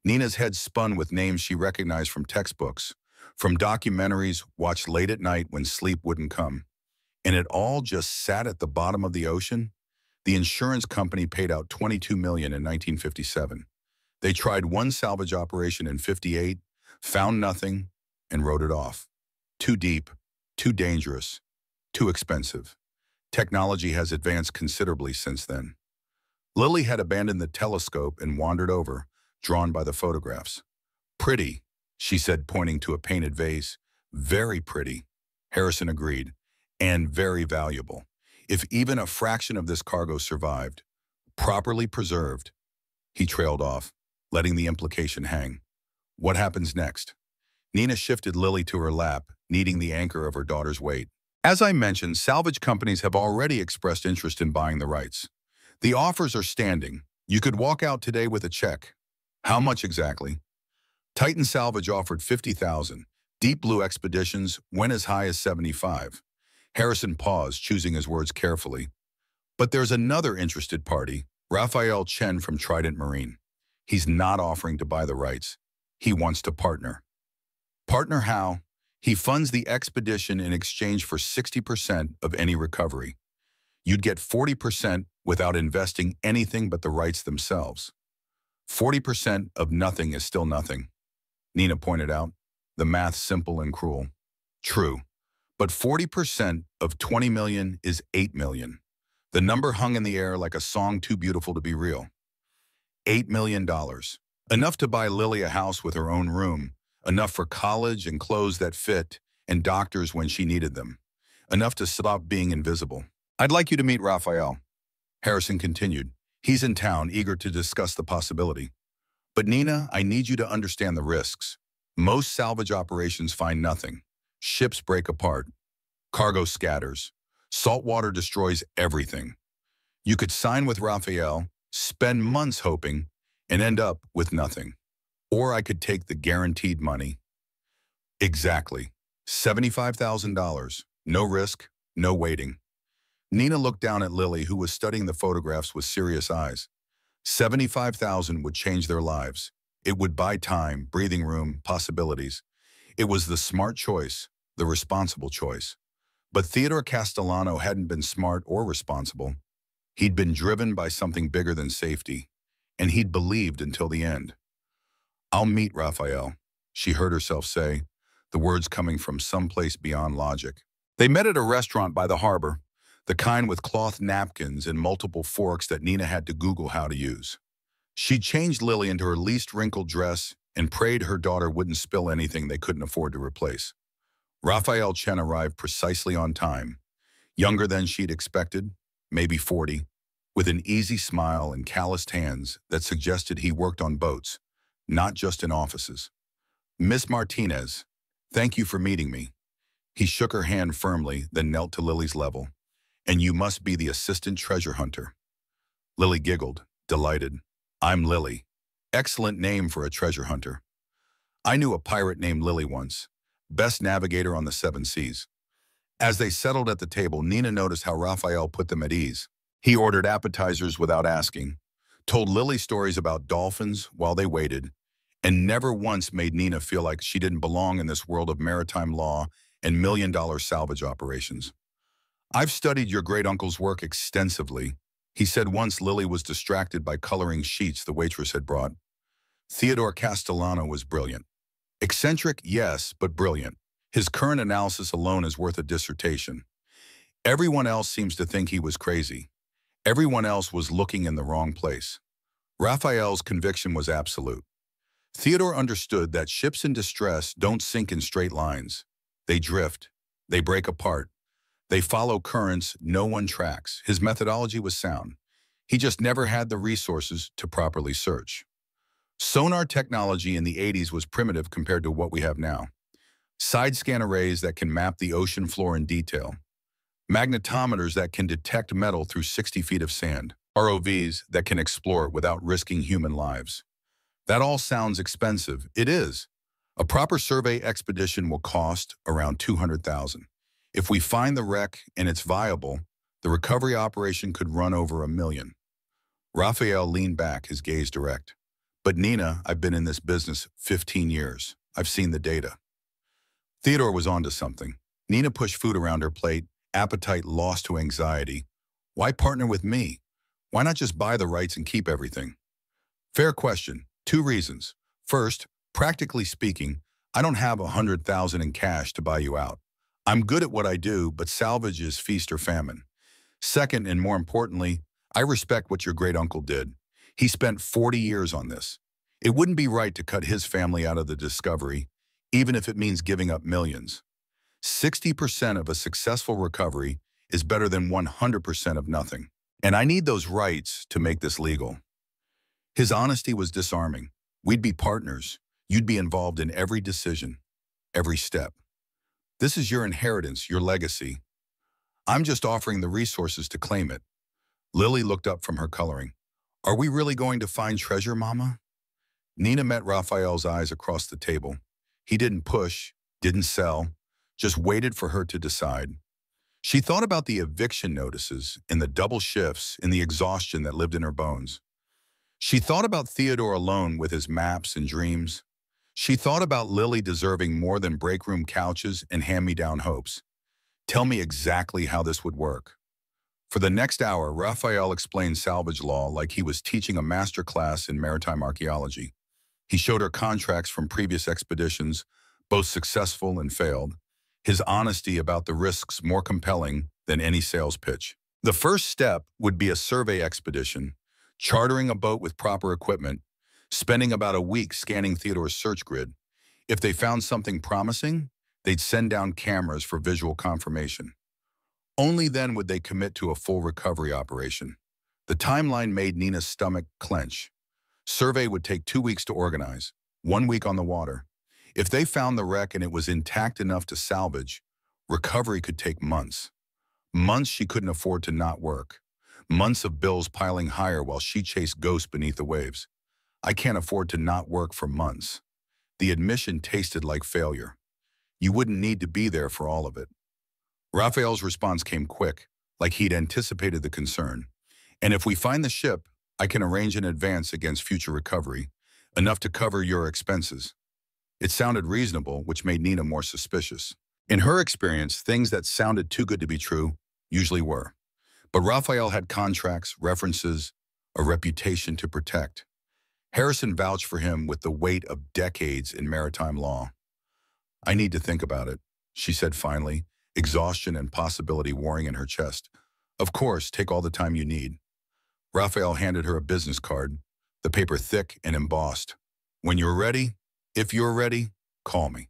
Nina's head spun with names she recognized from textbooks, from documentaries watched late at night when sleep wouldn't come. And it all just sat at the bottom of the ocean? The insurance company paid out $22 million in 1957. They tried one salvage operation in 58, found nothing, and wrote it off. Too deep, too dangerous, too expensive. Technology has advanced considerably since then. Lily had abandoned the telescope and wandered over, drawn by the photographs. "Pretty," she said, pointing to a painted vase. "Very pretty," Harrison agreed, "and very valuable. If even a fraction of this cargo survived, properly preserved, he trailed off, letting the implication hang. What happens next? Nina shifted Lily to her lap, needing the anchor of her daughter's weight. As I mentioned, salvage companies have already expressed interest in buying the rights. The offers are standing. You could walk out today with a check. How much exactly? Titan Salvage offered $50,000. Deep Blue Expeditions went as high as $75,000. Harrison paused, choosing his words carefully. But there's another interested party, Raphael Chen from Trident Marine. He's not offering to buy the rights. He wants to partner. Partner how? He funds the expedition in exchange for 60% of any recovery. You'd get 40% without investing anything but the rights themselves. 40% of nothing is still nothing. Nina pointed out, the math simple and cruel. True, but 40% of 20 million is 8 million. The number hung in the air like a song too beautiful to be real. $8 million. Enough to buy Lily a house with her own room, enough for college and clothes that fit, and doctors when she needed them. Enough to stop being invisible. I'd like you to meet Raphael. Harrison continued. He's in town, eager to discuss the possibility. But Nina, I need you to understand the risks. Most salvage operations find nothing. Ships break apart. Cargo scatters. Salt water destroys everything. You could sign with Raphael, spend months hoping, and end up with nothing. Or I could take the guaranteed money. Exactly. $75,000. No risk, no waiting. Nina looked down at Lily, who was studying the photographs with serious eyes. $75,000 would change their lives. It would buy time, breathing room, possibilities. It was the smart choice, the responsible choice. But Theodore Castellano hadn't been smart or responsible. He'd been driven by something bigger than safety, and he'd believed until the end. I'll meet Raphael, she heard herself say, the words coming from someplace beyond logic. They met at a restaurant by the harbor, the kind with cloth napkins and multiple forks that Nina had to Google how to use. She changed Lily into her least wrinkled dress and prayed her daughter wouldn't spill anything they couldn't afford to replace. Raphael Chen arrived precisely on time, younger than she'd expected, maybe 40, with an easy smile and calloused hands that suggested he worked on boats, not just in offices. Miss Martinez, thank you for meeting me. He shook her hand firmly, then knelt to Lily's level. And you must be the assistant treasure hunter. Lily giggled, delighted. I'm Lily. Excellent name for a treasure hunter. I knew a pirate named Lily once, best navigator on the 7 seas. As they settled at the table, Nina noticed how Raphael put them at ease. He ordered appetizers without asking, told Lily stories about dolphins while they waited, and never once made Nina feel like she didn't belong in this world of maritime law and million-dollar salvage operations. I've studied your great-uncle's work extensively, he said once Lily was distracted by coloring sheets the waitress had brought. Theodore Castellano was brilliant. Eccentric, yes, but brilliant. His current analysis alone is worth a dissertation. Everyone else seems to think he was crazy. Everyone else was looking in the wrong place. Raphael's conviction was absolute. Theodore understood that ships in distress don't sink in straight lines. They drift. They break apart. They follow currents no one tracks. His methodology was sound. He just never had the resources to properly search. Sonar technology in the 80s was primitive compared to what we have now. Side-scan arrays that can map the ocean floor in detail. Magnetometers that can detect metal through 60 feet of sand. ROVs that can explore without risking human lives. That all sounds expensive. It is. A proper survey expedition will cost around $200,000. If we find the wreck and it's viable, the recovery operation could run over $1 million. Raphael leaned back, his gaze direct. But Nina, I've been in this business 15 years. I've seen the data. Theodore was onto something. Nina pushed food around her plate, appetite lost to anxiety. Why partner with me? Why not just buy the rights and keep everything? Fair question. 2 reasons. First, practically speaking, I don't have $100,000 in cash to buy you out. I'm good at what I do, but salvage is feast or famine. Second, and more importantly, I respect what your great-uncle did. He spent 40 years on this. It wouldn't be right to cut his family out of the discovery, even if it means giving up millions. 60% of a successful recovery is better than 100% of nothing. And I need those rights to make this legal. His honesty was disarming. We'd be partners. You'd be involved in every decision, every step. This is your inheritance, your legacy. I'm just offering the resources to claim it. Lily looked up from her coloring. Are we really going to find treasure, Mama? Nina met Raphael's eyes across the table. He didn't push, didn't sell, just waited for her to decide. She thought about the eviction notices, in the double shifts, in the exhaustion that lived in her bones. She thought about Theodore alone with his maps and dreams. She thought about Lily deserving more than break room couches and hand-me-down hopes. Tell me exactly how this would work. For the next hour, Raphael explained salvage law like he was teaching a master class in maritime archaeology. He showed her contracts from previous expeditions, both successful and failed, his honesty about the risks more compelling than any sales pitch. The first step would be a survey expedition, chartering a boat with proper equipment, spending about a week scanning Theodore's search grid. If they found something promising, they'd send down cameras for visual confirmation. Only then would they commit to a full recovery operation. The timeline made Nina's stomach clench. Survey would take 2 weeks to organize, 1 week on the water. If they found the wreck and it was intact enough to salvage, recovery could take months. Months she couldn't afford to not work. Months of bills piling higher while she chased ghosts beneath the waves. I can't afford to not work for months. The admission tasted like failure. You wouldn't need to be there for all of it. Raphael's response came quick, like he'd anticipated the concern. And if we find the ship, I can arrange in advance against future recovery, enough to cover your expenses. It sounded reasonable, which made Nina more suspicious. In her experience, things that sounded too good to be true usually were. But Raphael had contracts, references, a reputation to protect. Harrison vouched for him with the weight of decades in maritime law. I need to think about it, she said finally, exhaustion and possibility warring in her chest. Of course, take all the time you need. Raphael handed her a business card, the paper thick and embossed. When you're ready, if you're ready, call me.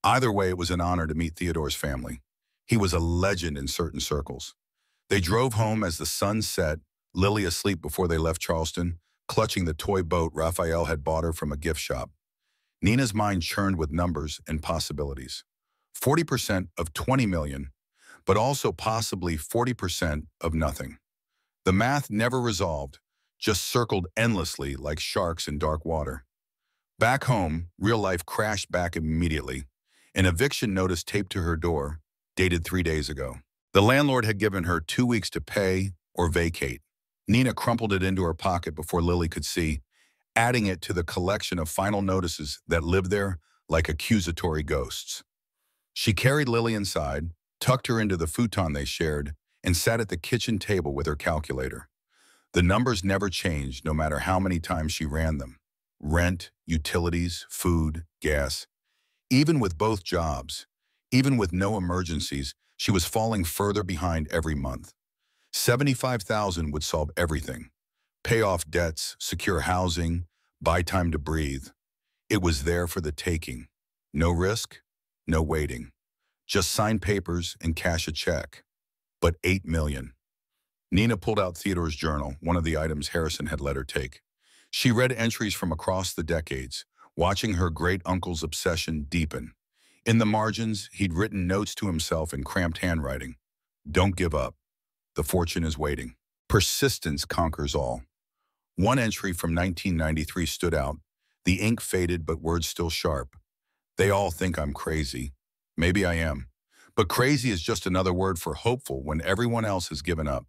Either way, it was an honor to meet Theodore's family. He was a legend in certain circles. They drove home as the sun set, Lily asleep before they left Charleston, clutching the toy boat Raphael had bought her from a gift shop. Nina's mind churned with numbers and possibilities. 40% of 20 million, but also possibly 40% of nothing. The math never resolved, just circled endlessly like sharks in dark water. Back home, real life crashed back immediately. An eviction notice taped to her door, dated 3 days ago. The landlord had given her 2 weeks to pay or vacate. Nina crumpled it into her pocket before Lily could see, adding it to the collection of final notices that lived there like accusatory ghosts. She carried Lily inside, tucked her into the futon they shared, and sat at the kitchen table with her calculator. The numbers never changed no matter how many times she ran them. Rent, utilities, food, gas. Even with both jobs, even with no emergencies, she was falling further behind every month. $75,000 would solve everything. Pay off debts, secure housing, buy time to breathe. It was there for the taking. No risk, no waiting. Just sign papers and cash a check. But $8 million. Nina pulled out Theodore's journal, one of the items Harrison had let her take. She read entries from across the decades, watching her great-uncle's obsession deepen. In the margins, he'd written notes to himself in cramped handwriting. Don't give up. The fortune is waiting. Persistence conquers all. One entry from 1993 stood out. The ink faded, but words still sharp. They all think I'm crazy. Maybe I am. But crazy is just another word for hopeful when everyone else has given up.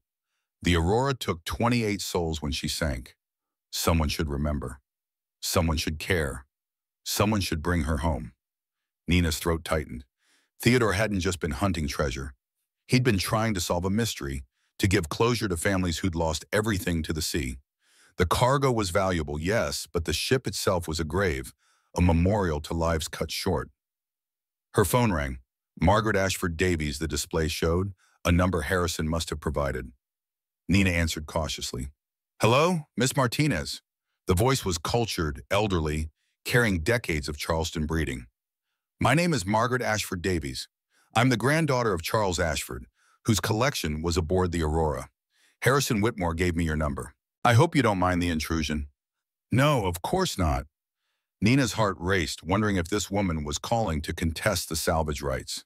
The Aurora took 28 souls when she sank. Someone should remember. Someone should care. Someone should bring her home. Nina's throat tightened. Theodore hadn't just been hunting treasure. He'd been trying to solve a mystery, to give closure to families who'd lost everything to the sea. The cargo was valuable, yes, but the ship itself was a grave, a memorial to lives cut short. Her phone rang. Margaret Ashford Davies, the display showed, a number Harrison must have provided. Nina answered cautiously. Hello, Miss Martinez. The voice was cultured, elderly, carrying decades of Charleston breeding. My name is Margaret Ashford Davies. I'm the granddaughter of Charles Ashford, whose collection was aboard the Aurora. Harrison Whitmore gave me your number. I hope you don't mind the intrusion. No, of course not. Nina's heart raced, wondering if this woman was calling to contest the salvage rights,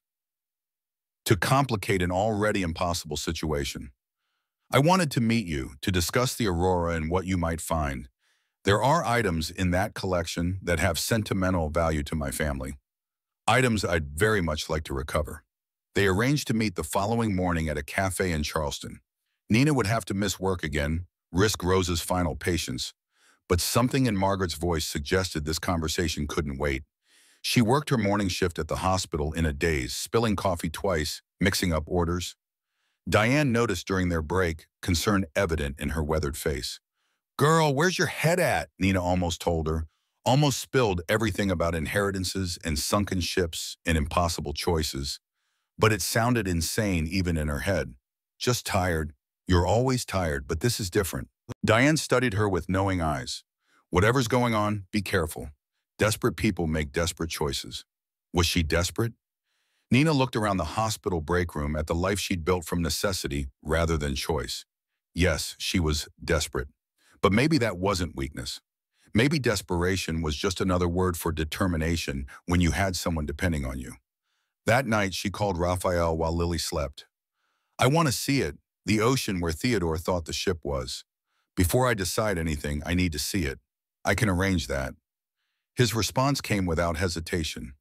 to complicate an already impossible situation. I wanted to meet you, to discuss the Aurora and what you might find. There are items in that collection that have sentimental value to my family. Items I'd very much like to recover. They arranged to meet the following morning at a cafe in Charleston. Nina would have to miss work again, risk Rose's final patience, but something in Margaret's voice suggested this conversation couldn't wait. She worked her morning shift at the hospital in a daze, spilling coffee twice, mixing up orders. Diane noticed during their break, concern evident in her weathered face. Girl, where's your head at? Nina almost told her, almost spilled everything about inheritances and sunken ships and impossible choices. But it sounded insane even in her head. Just tired. You're always tired, but this is different. Diane studied her with knowing eyes. Whatever's going on, be careful. Desperate people make desperate choices. Was she desperate? Nina looked around the hospital break room at the life she'd built from necessity rather than choice. Yes, she was desperate. But maybe that wasn't weakness. Maybe desperation was just another word for determination when you had someone depending on you. That night, she called Raphael while Lily slept. I want to see it, the ocean where Theodore thought the ship was. Before I decide anything, I need to see it. I can arrange that. His response came without hesitation.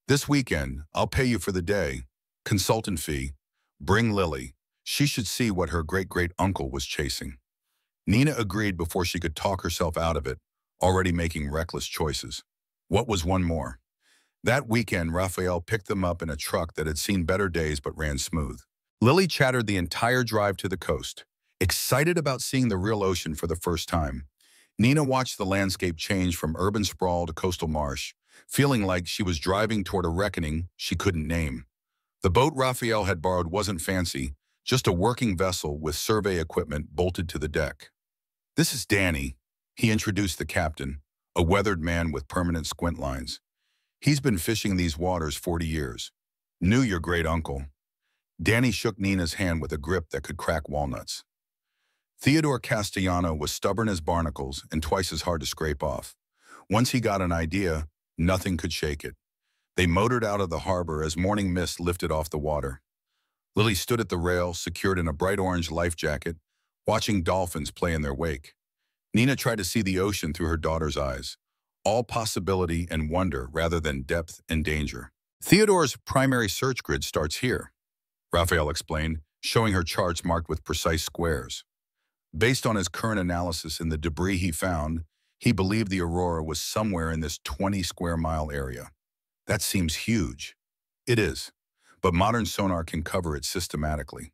This weekend, I'll pay you for the day. Consultant fee. Bring Lily. She should see what her great-great-uncle was chasing. Nina agreed before she could talk herself out of it, already making reckless choices. What was one more? That weekend, Raphael picked them up in a truck that had seen better days but ran smooth. Lily chattered the entire drive to the coast, excited about seeing the real ocean for the first time. Nina watched the landscape change from urban sprawl to coastal marsh, feeling like she was driving toward a reckoning she couldn't name. The boat Raphael had borrowed wasn't fancy, just a working vessel with survey equipment bolted to the deck. This is Danny, he introduced the captain, a weathered man with permanent squint lines. He's been fishing these waters 40 years. Knew your great-uncle. Danny shook Nina's hand with a grip that could crack walnuts. Theodore Castellano was stubborn as barnacles and twice as hard to scrape off. Once he got an idea, nothing could shake it. They motored out of the harbor as morning mist lifted off the water. Lily stood at the rail, secured in a bright orange life jacket, watching dolphins play in their wake. Nina tried to see the ocean through her daughter's eyes, all possibility and wonder rather than depth and danger. Theodore's primary search grid starts here, Raphael explained, showing her charts marked with precise squares. Based on his current analysis and the debris he found, he believed the Aurora was somewhere in this 20-square-mile area. That seems huge. It is, but modern sonar can cover it systematically.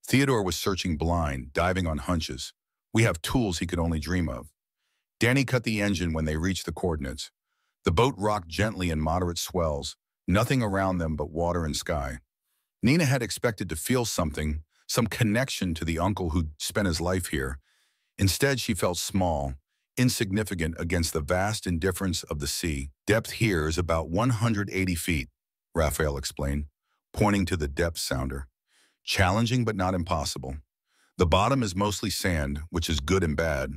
Theodore was searching blind, diving on hunches. We have tools he could only dream of. Danny cut the engine when they reached the coordinates. The boat rocked gently in moderate swells, nothing around them but water and sky. Nina had expected to feel something, some connection to the uncle who'd spent his life here. Instead, she felt small, insignificant against the vast indifference of the sea. Depth here is about 180 feet, Raphael explained, pointing to the depth sounder. Challenging but not impossible. The bottom is mostly sand, which is good and bad.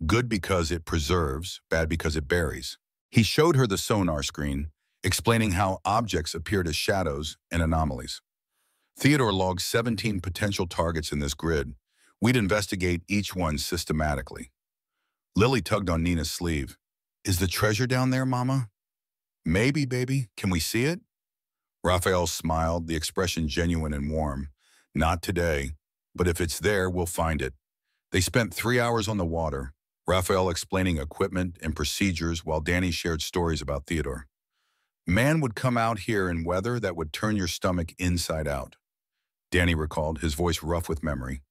Good because it preserves, bad because it buries. He showed her the sonar screen, explaining how objects appeared as shadows and anomalies. Theodore logged 17 potential targets in this grid. We'd investigate each one systematically. Lily tugged on Nina's sleeve. Is the treasure down there, Mama? Maybe, baby. Can we see it? Raphael smiled, the expression genuine and warm. Not today, but if it's there, we'll find it. They spent 3 hours on the water, Raphael explaining equipment and procedures while Danny shared stories about Theodore. Man would come out here in weather that would turn your stomach inside out. Danny recalled, his voice rough with memory.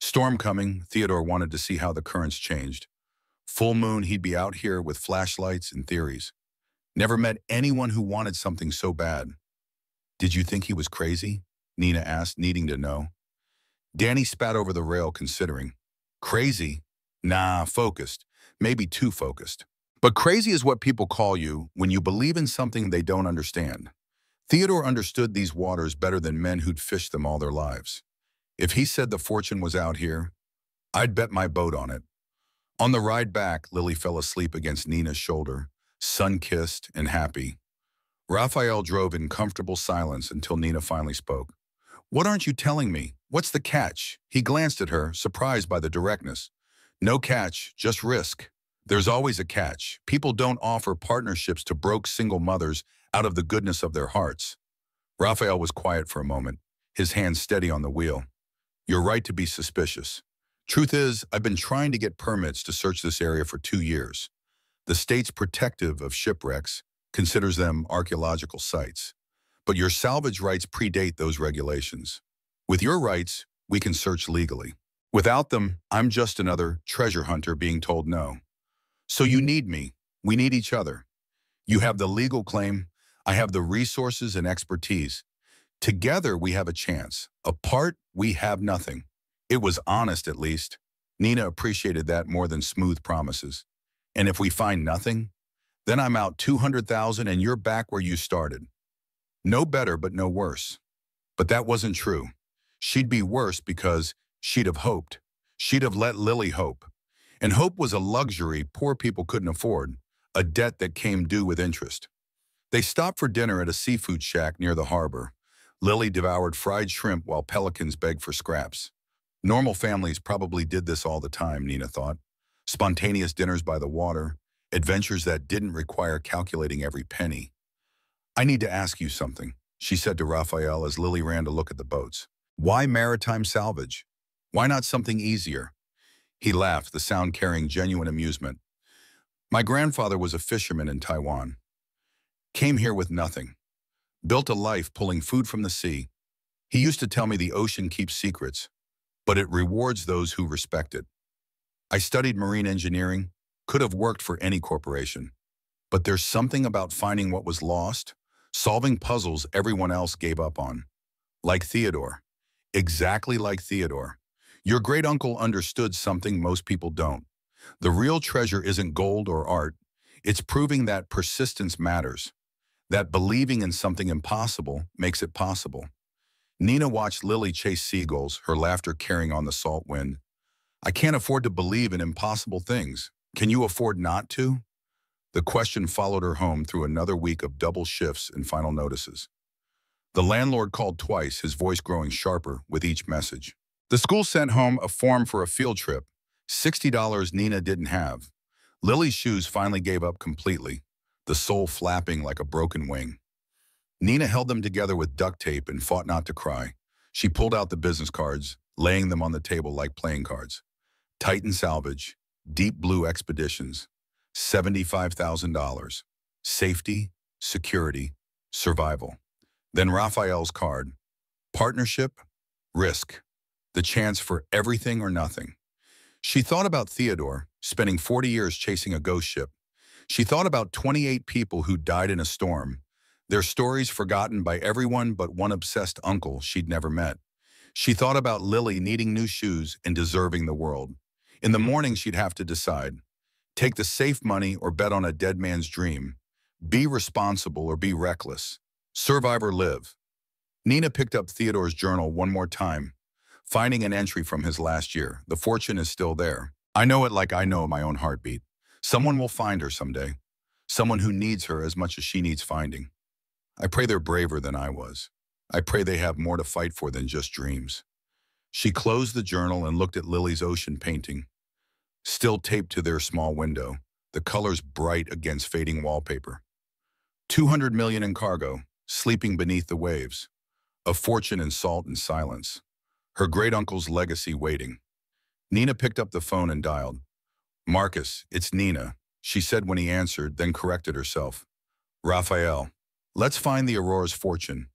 Storm coming, Theodore wanted to see how the currents changed. Full moon, he'd be out here with flashlights and theories. Never met anyone who wanted something so bad. Did you think he was crazy? Nina asked, needing to know. Danny spat over the rail, considering. Crazy? Nah, focused. Maybe too focused. But crazy is what people call you when you believe in something they don't understand. Theodore understood these waters better than men who'd fished them all their lives. If he said the fortune was out here, I'd bet my boat on it. On the ride back, Lily fell asleep against Nina's shoulder, sun-kissed and happy. Raphael drove in comfortable silence until Nina finally spoke. What aren't you telling me? What's the catch? He glanced at her, surprised by the directness. No catch, just risk. There's always a catch. People don't offer partnerships to broke single mothers out of the goodness of their hearts. Raphael was quiet for a moment, his hands steady on the wheel. You're right to be suspicious. Truth is, I've been trying to get permits to search this area for 2 years. The state's protective of shipwrecks considers them archaeological sites. But your salvage rights predate those regulations. With your rights, we can search legally. Without them, I'm just another treasure hunter being told no. So you need me. We need each other. You have the legal claim. I have the resources and expertise. Together, we have a chance. Apart, we have nothing. It was honest, at least. Nina appreciated that more than smooth promises. And if we find nothing, then I'm out 200,000 and you're back where you started. No better, but no worse. But that wasn't true. She'd be worse because she'd have hoped. She'd have let Lily hope. And hope was a luxury poor people couldn't afford, a debt that came due with interest. They stopped for dinner at a seafood shack near the harbor. Lily devoured fried shrimp while pelicans begged for scraps. Normal families probably did this all the time, Nina thought. Spontaneous dinners by the water, adventures that didn't require calculating every penny. I need to ask you something, she said to Raphael as Lily ran to look at the boats. Why maritime salvage? Why not something easier? He laughed, the sound carrying genuine amusement. My grandfather was a fisherman in Taiwan. Came here with nothing. Built a life pulling food from the sea. He used to tell me the ocean keeps secrets, but it rewards those who respect it. I studied marine engineering, could have worked for any corporation. But there's something about finding what was lost, solving puzzles everyone else gave up on. Like Theodore. Exactly like Theodore. Your great-uncle understood something most people don't. The real treasure isn't gold or art. It's proving that persistence matters. That believing in something impossible makes it possible. Nina watched Lily chase seagulls, her laughter carrying on the salt wind. I can't afford to believe in impossible things. Can you afford not to? The question followed her home through another week of double shifts and final notices. The landlord called twice, his voice growing sharper with each message. The school sent home a form for a field trip, $60 Nina didn't have. Lily's shoes finally gave up completely, the sole flapping like a broken wing. Nina held them together with duct tape and fought not to cry. She pulled out the business cards, laying them on the table like playing cards. Titan Salvage, Deep Blue Expeditions, $75,000. Safety, security, survival. Then Raphael's card. Partnership, risk. The chance for everything or nothing. She thought about Theodore, spending 40 years chasing a ghost ship. She thought about 28 people who died in a storm, their stories forgotten by everyone but one obsessed uncle she'd never met. She thought about Lily needing new shoes and deserving the world. In the morning, she'd have to decide. Take the safe money or bet on a dead man's dream. Be responsible or be reckless. Survive or live. Nina picked up Theodore's journal one more time, finding an entry from his last year. The fortune is still there. I know it like I know my own heartbeat. Someone will find her someday. Someone who needs her as much as she needs finding. I pray they're braver than I was. I pray they have more to fight for than just dreams. She closed the journal and looked at Lily's ocean painting, still taped to their small window, the colors bright against fading wallpaper. 200 million in cargo, sleeping beneath the waves. A fortune in salt and silence. Her great-uncle's legacy waiting. Nina picked up the phone and dialed. Marcus, it's Nina, she said when he answered, then corrected herself. Raphael, let's find the Aurora's fortune.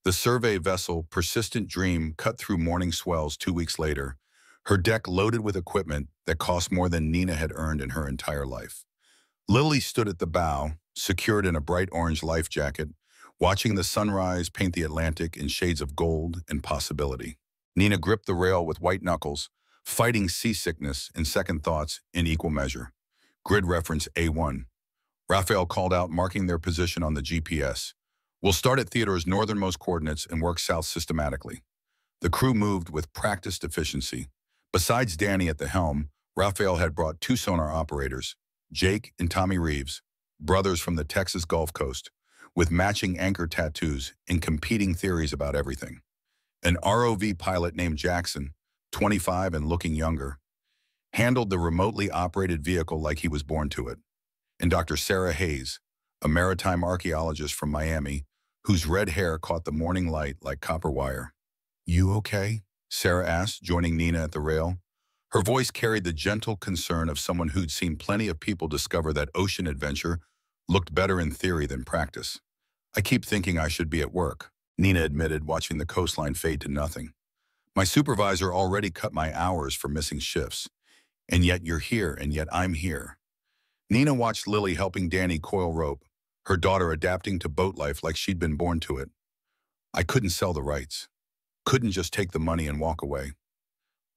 The survey vessel, Persistent Dream, cut through morning swells 2 weeks later, her deck loaded with equipment that cost more than Nina had earned in her entire life. Lily stood at the bow, secured in a bright orange life jacket, watching the sunrise paint the Atlantic in shades of gold and possibility. Nina gripped the rail with white knuckles, fighting seasickness and second thoughts in equal measure. Grid reference A1. Raphael called out, marking their position on the GPS. We'll start at Theodore's northernmost coordinates and work south systematically. The crew moved with practiced efficiency. Besides Danny at the helm, Raphael had brought two sonar operators, Jake and Tommy Reeves, brothers from the Texas Gulf Coast, with matching anchor tattoos and competing theories about everything. An ROV pilot named Jackson, 25 and looking younger, handled the remotely operated vehicle like he was born to it. And Dr. Sarah Hayes, a maritime archaeologist from Miami, whose red hair caught the morning light like copper wire. "You okay?" Sarah asked, joining Nina at the rail. Her voice carried the gentle concern of someone who'd seen plenty of people discover that ocean adventure looked better in theory than practice. "I keep thinking I should be at work," Nina admitted, watching the coastline fade to nothing. "My supervisor already cut my hours for missing shifts. And yet you're here, and yet I'm here." Nina watched Lily helping Danny coil rope, her daughter adapting to boat life like she'd been born to it. "I couldn't sell the rights. Couldn't just take the money and walk away."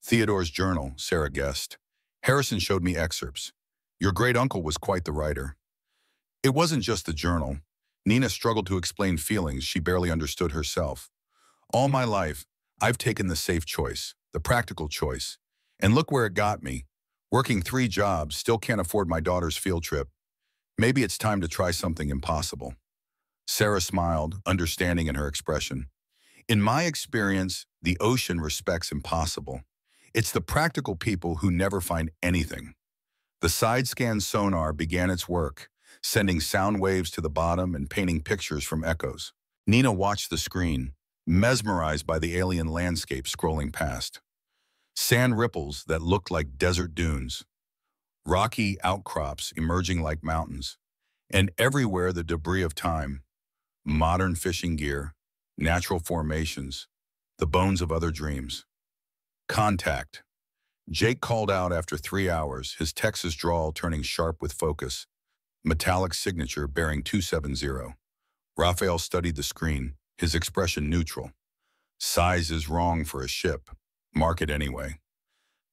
Theodore's journal, Sarah guessed. "Harrison showed me excerpts. Your great-uncle was quite the writer." It wasn't just the journal. Nina struggled to explain feelings she barely understood herself. "All my life, I've taken the safe choice, the practical choice. And look where it got me. Working 3 jobs, still can't afford my daughter's field trip. Maybe it's time to try something impossible." Sarah smiled, understanding in her expression. "In my experience, the ocean respects impossible. It's the practical people who never find anything." The side-scan sonar began its work, sending sound waves to the bottom and painting pictures from echoes. Nina watched the screen, mesmerized by the alien landscape scrolling past. Sand ripples that looked like desert dunes, rocky outcrops emerging like mountains, and everywhere the debris of time, modern fishing gear, natural formations, the bones of other dreams. "Contact." Jake called out after 3 hours, his Texas drawl turning sharp with focus. Metallic signature bearing 270. Raphael studied the screen, his expression neutral. "Size is wrong for a ship. Mark it anyway."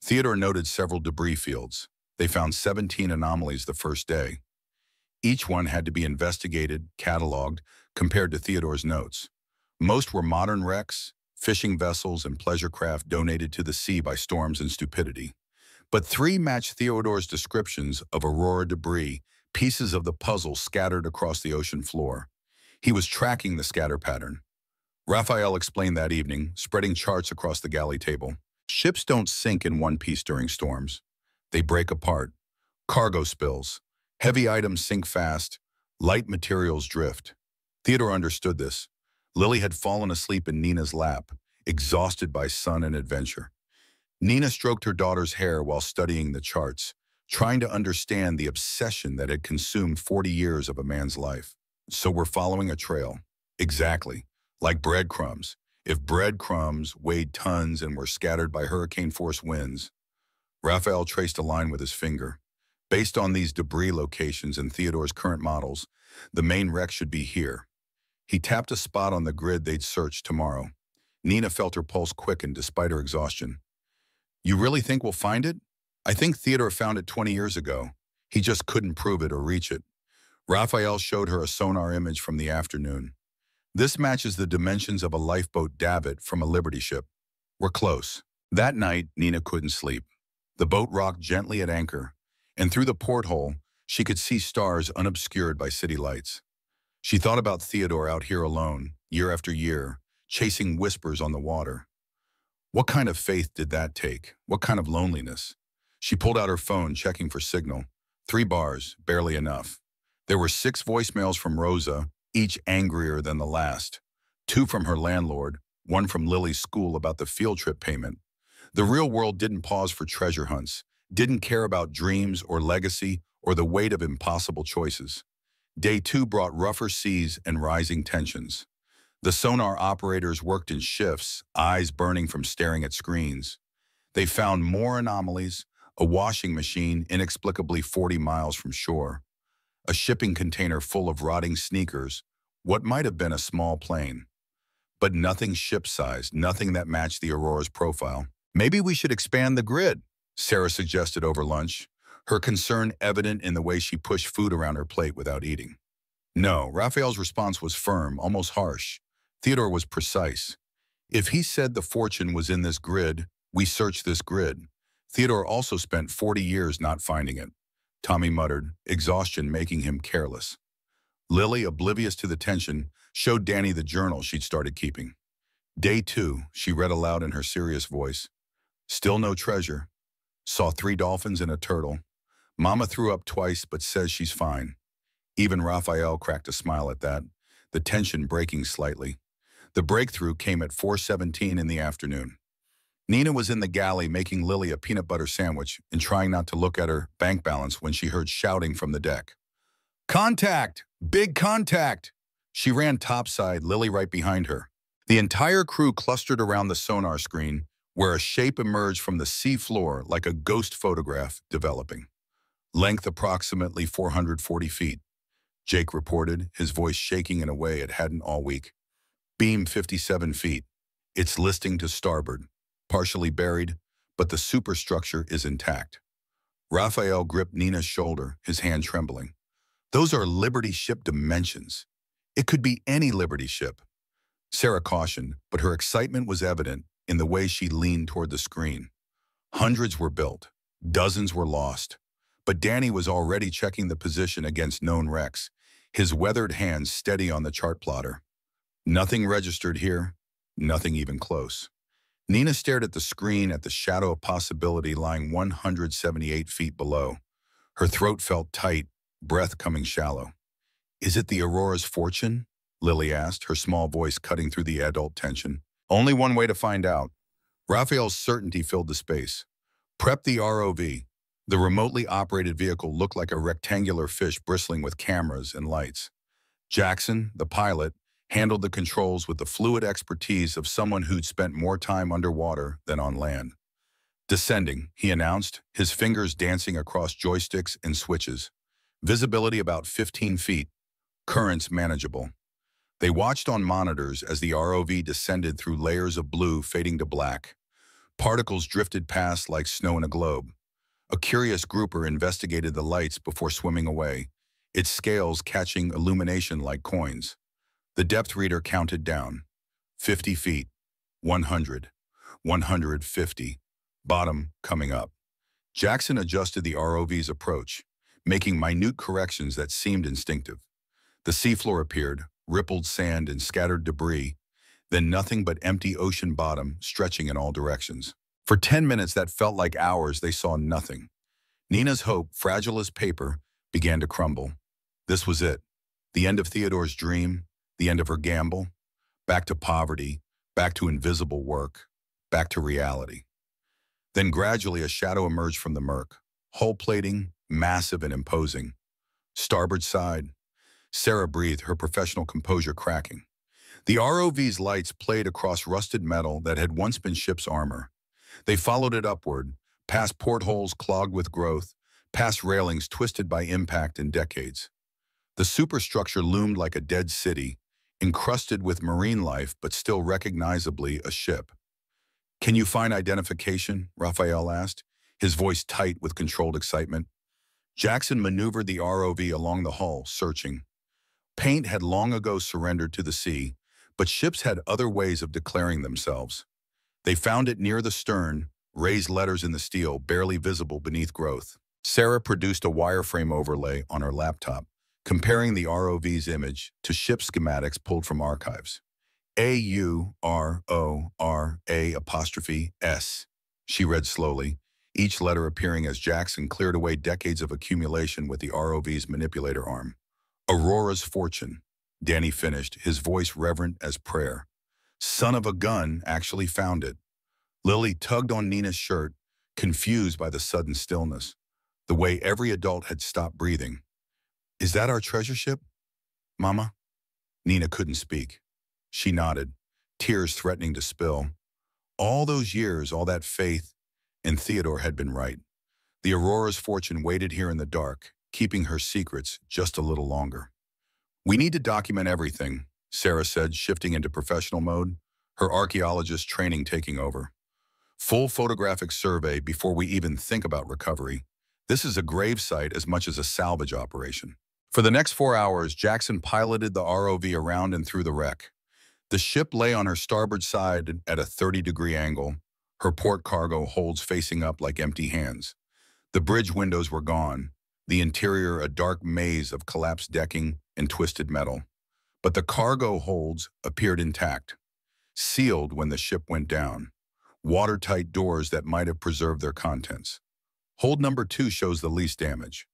Theodore noted several debris fields. They found 17 anomalies the first day. Each one had to be investigated, cataloged, compared to Theodore's notes. Most were modern wrecks, fishing vessels, and pleasure craft donated to the sea by storms and stupidity. But 3 matched Theodore's descriptions of Aurora debris, pieces of the puzzle scattered across the ocean floor. He was tracking the scatter pattern. Raphael explained that evening, spreading charts across the galley table. "Ships don't sink in one piece during storms. They break apart. Cargo spills. Heavy items sink fast. Light materials drift." Theodore understood this. Lily had fallen asleep in Nina's lap, exhausted by sun and adventure. Nina stroked her daughter's hair while studying the charts, trying to understand the obsession that had consumed 40 years of a man's life. "So we're following a trail." "Exactly. Like breadcrumbs. If breadcrumbs weighed tons and were scattered by hurricane-force winds." Raphael traced a line with his finger. "Based on these debris locations and Theodore's current models, the main wreck should be here." He tapped a spot on the grid they'd search tomorrow. Nina felt her pulse quicken despite her exhaustion. "You really think we'll find it?" "I think Theodore found it 20 years ago. He just couldn't prove it or reach it." Raphael showed her a sonar image from the afternoon. "This matches the dimensions of a lifeboat davit from a Liberty ship. We're close." That night, Nina couldn't sleep. The boat rocked gently at anchor, and through the porthole, she could see stars unobscured by city lights. She thought about Theodore out here alone, year after year, chasing whispers on the water. What kind of faith did that take? What kind of loneliness? She pulled out her phone, checking for signal. 3 bars, barely enough. There were 6 voicemails from Rosa, each angrier than the last. 2 from her landlord, 1 from Lily's school about the field trip payment. The real world didn't pause for treasure hunts, didn't care about dreams or legacy or the weight of impossible choices. Day 2 brought rougher seas and rising tensions. The sonar operators worked in shifts, eyes burning from staring at screens. They found more anomalies, a washing machine inexplicably 40 miles from shore, a shipping container full of rotting sneakers, what might have been a small plane. But nothing ship-sized, nothing that matched the Aurora's profile. "Maybe we should expand the grid," Sarah suggested over lunch, her concern evident in the way she pushed food around her plate without eating. No, Raphael's response was firm, almost harsh. Theodore was precise. If he said the fortune was in this grid, we searched this grid. Theodore also spent 40 years not finding it. Tommy muttered, exhaustion making him careless. Lily, oblivious to the tension, showed Danny the journal she'd started keeping. Day 2, she read aloud in her serious voice. Still no treasure. Saw 3 dolphins and a turtle. Mama threw up twice but says she's fine. Even Raphael cracked a smile at that, the tension breaking slightly. The breakthrough came at 4:17 in the afternoon. Nina was in the galley making Lily a peanut butter sandwich and trying not to look at her bank balance when she heard shouting from the deck. Contact! Big contact! She ran topside, Lily right behind her. The entire crew clustered around the sonar screen, where a shape emerged from the sea floor like a ghost photograph developing. Length approximately 440 feet. Jake reported, his voice shaking in a way it hadn't all week. Beam 57 feet. It's listing to starboard. Partially buried, but the superstructure is intact. Raphael gripped Nina's shoulder, his hand trembling. Those are Liberty ship dimensions. It could be any Liberty ship. Sarah cautioned, but her excitement was evident in the way she leaned toward the screen. Hundreds were built. Dozens were lost. But Danny was already checking the position against known wrecks, his weathered hands steady on the chart plotter. Nothing registered here, nothing even close. Nina stared at the screen at the shadow of possibility lying 178 feet below. Her throat felt tight, breath coming shallow. Is it the Aurora's fortune? Lily asked, her small voice cutting through the adult tension. Only one way to find out. Raphael's certainty filled the space. Prep the ROV. The remotely operated vehicle looked like a rectangular fish bristling with cameras and lights. Jackson, the pilot, handled the controls with the fluid expertise of someone who'd spent more time underwater than on land. Descending, he announced, his fingers dancing across joysticks and switches. Visibility about 15 feet. Currents manageable. They watched on monitors as the ROV descended through layers of blue fading to black. Particles drifted past like snow in a globe. A curious grouper investigated the lights before swimming away, its scales catching illumination like coins. The depth reader counted down. 50 feet, 100, 150, bottom coming up. Jackson adjusted the ROV's approach, making minute corrections that seemed instinctive. The seafloor appeared, rippled sand and scattered debris, then nothing but empty ocean bottom stretching in all directions. For 10 minutes that felt like hours, they saw nothing. Nina's hope, fragile as paper, began to crumble. This was it. The end of Theodore's dream, the end of her gamble. Back to poverty, back to invisible work, back to reality. Then gradually a shadow emerged from the murk. Hull plating, massive and imposing. Starboard side. Sarah breathed, her professional composure cracking. The ROV's lights played across rusted metal that had once been ship's armor. They followed it upward, past portholes clogged with growth, past railings twisted by impact and decades. The superstructure loomed like a dead city, encrusted with marine life but still recognizably a ship. Can you find identification? Raphael asked, his voice tight with controlled excitement. Jackson maneuvered the ROV along the hull, searching. Paint had long ago surrendered to the sea, but ships had other ways of declaring themselves. They found it near the stern, raised letters in the steel, barely visible beneath growth. Sarah produced a wireframe overlay on her laptop, comparing the ROV's image to ship schematics pulled from archives. AURORA''S, she read slowly, each letter appearing as Jackson cleared away decades of accumulation with the ROV's manipulator arm. Aurora's fortune, Danny finished, his voice reverent as prayer. Son of a gun actually found it. Lily tugged on Nina's shirt, confused by the sudden stillness, the way every adult had stopped breathing. Is that our treasure ship, Mama? Nina couldn't speak. She nodded, tears threatening to spill. All those years, all that faith, and Theodore had been right. The Aurora's fortune waited here in the dark, keeping her secrets just a little longer. We need to document everything, Sarah said, shifting into professional mode, her archaeologist training taking over. Full photographic survey before we even think about recovery. This is a grave site as much as a salvage operation. For the next 4 hours, Jackson piloted the ROV around and through the wreck. The ship lay on her starboard side at a 30-degree angle, her port cargo holds facing up like empty hands. The bridge windows were gone, the interior a dark maze of collapsed decking and twisted metal. But the cargo holds appeared intact, sealed when the ship went down, watertight doors that might have preserved their contents. Hold number 2 shows the least damage,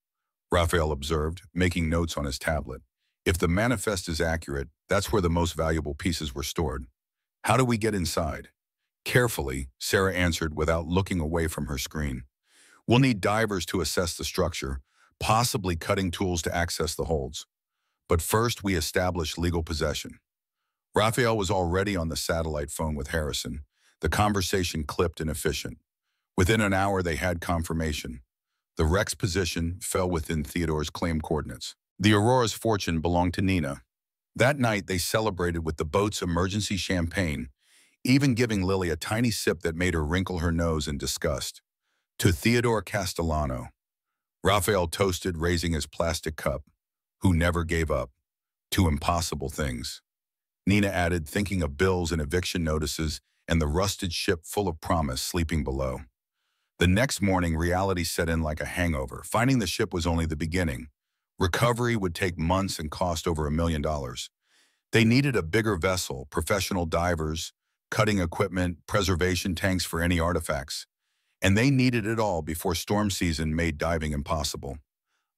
Raphael observed, making notes on his tablet. If the manifest is accurate, that's where the most valuable pieces were stored. How do we get inside? Carefully, Sarah answered without looking away from her screen. We'll need divers to assess the structure, possibly cutting tools to access the holds. But first, we establish legal possession. Raphael was already on the satellite phone with Harrison. The conversation clipped and efficient. Within an hour, they had confirmation. The wreck's position fell within Theodore's claim coordinates. The Aurora's fortune belonged to Nina. That night, they celebrated with the boat's emergency champagne, even giving Lily a tiny sip that made her wrinkle her nose in disgust. To Theodore Castellano, Raphael toasted, raising his plastic cup, who never gave up, to impossible things. Nina added, thinking of bills and eviction notices and the rusted ship full of promise sleeping below. The next morning, reality set in like a hangover. Finding the ship was only the beginning. Recovery would take months and cost over $1 million. They needed a bigger vessel, professional divers, cutting equipment, preservation tanks for any artifacts. And they needed it all before storm season made diving impossible.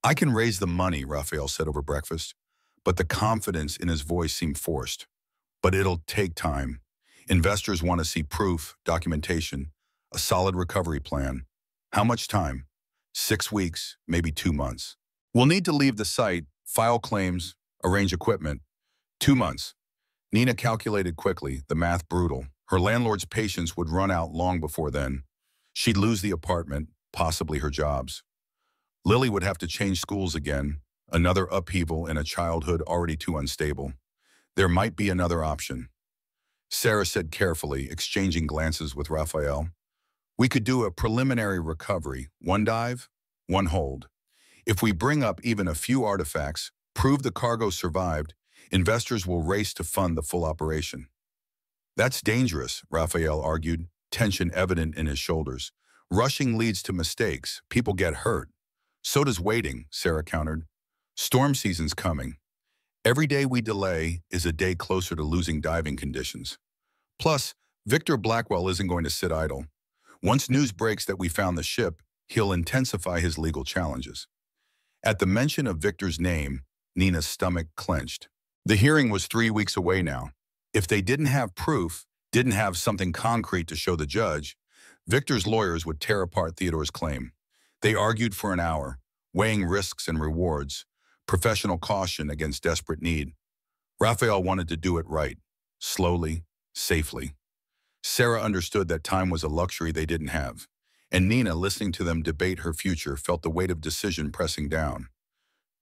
I can raise the money, Raphael said over breakfast, but the confidence in his voice seemed forced. But it'll take time. Investors want to see proof, documentation, a solid recovery plan. How much time? 6 weeks, maybe 2 months. We'll need to leave the site, file claims, arrange equipment. 2 months. Nina calculated quickly, the math brutal. Her landlord's patience would run out long before then. She'd lose the apartment, possibly her jobs. Lily would have to change schools again, another upheaval in a childhood already too unstable. There might be another option. Sarah said carefully, exchanging glances with Raphael. We could do a preliminary recovery, 1 dive, 1 hold. If we bring up even a few artifacts, prove the cargo survived, investors will race to fund the full operation. That's dangerous, Raphael argued, tension evident in his shoulders. Rushing leads to mistakes. People get hurt. So does waiting, Sarah countered. Storm season's coming. Every day we delay is a day closer to losing diving conditions. Plus, Victor Blackwell isn't going to sit idle. Once news breaks that we found the ship, he'll intensify his legal challenges. At the mention of Victor's name, Nina's stomach clenched. The hearing was 3 weeks away now. If they didn't have proof, didn't have something concrete to show the judge, Victor's lawyers would tear apart Theodore's claim. They argued for an hour, weighing risks and rewards, professional caution against desperate need. Raphael wanted to do it right, slowly, safely. Sarah understood that time was a luxury they didn't have, and Nina, listening to them debate her future, felt the weight of decision pressing down.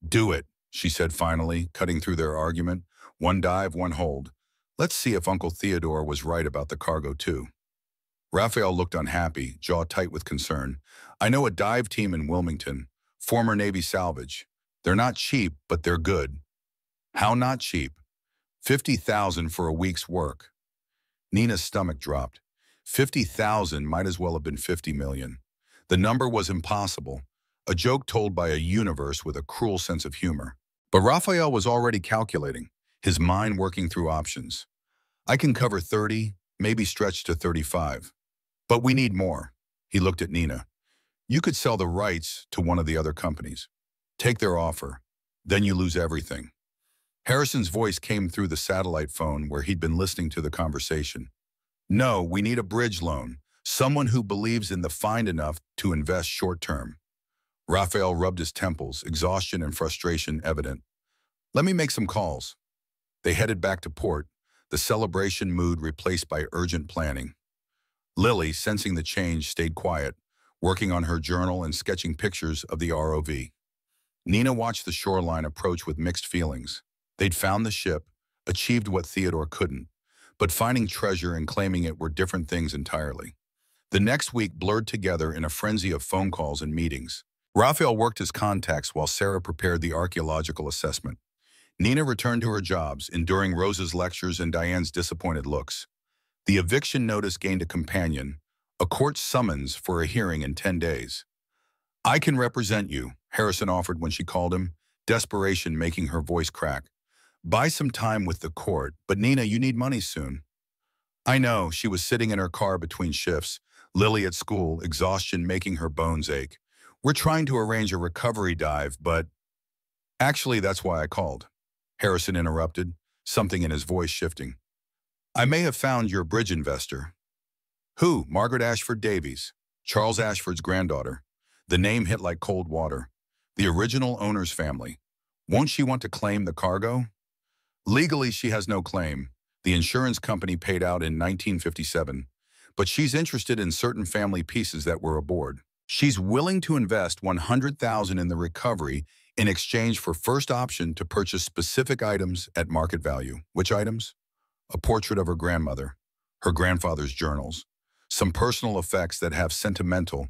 Do it, she said finally, cutting through their argument. 1 dive, 1 hold. Let's see if Uncle Theodore was right about the cargo too. Raphael looked unhappy, jaw tight with concern. I know a dive team in Wilmington, former Navy salvage. They're not cheap, but they're good. How not cheap? $50,000 for a week's work. Nina's stomach dropped. 50,000 might as well have been 50 million. The number was impossible, a joke told by a universe with a cruel sense of humor. But Raphael was already calculating, his mind working through options. I can cover 30, maybe stretch to 35. But we need more. He looked at Nina. You could sell the rights to one of the other companies. Take their offer. Then you lose everything. Harrison's voice came through the satellite phone where he'd been listening to the conversation. No, we need a bridge loan. Someone who believes in the find enough to invest short term. Raphael rubbed his temples, exhaustion and frustration evident. Let me make some calls. They headed back to port, the celebration mood replaced by urgent planning. Lily, sensing the change, stayed quiet, working on her journal and sketching pictures of the ROV. Nina watched the shoreline approach with mixed feelings. They'd found the ship, achieved what Theodore couldn't, but finding treasure and claiming it were different things entirely. The next week blurred together in a frenzy of phone calls and meetings. Raphael worked his contacts while Sarah prepared the archaeological assessment. Nina returned to her jobs, enduring Rose's lectures and Diane's disappointed looks. The eviction notice gained a companion, a court summons for a hearing in 10 days. "I can represent you," Harrison offered when she called him, desperation making her voice crack. "Buy some time with the court, but Nina, you need money soon." I know, she was sitting in her car between shifts, Lily at school, exhaustion making her bones ache. "We're trying to arrange a recovery dive, but—" "Actually, that's why I called," Harrison interrupted, something in his voice shifting. "I may have found your bridge investor." "Who?" "Margaret Ashford Davies, Charles Ashford's granddaughter." The name hit like cold water. "The original owner's family. Won't she want to claim the cargo?" "Legally, she has no claim. The insurance company paid out in 1957. But she's interested in certain family pieces that were aboard. She's willing to invest $100,000 in the recovery in exchange for first option to purchase specific items at market value." "Which items?" "A portrait of her grandmother, her grandfather's journals, some personal effects that have sentimental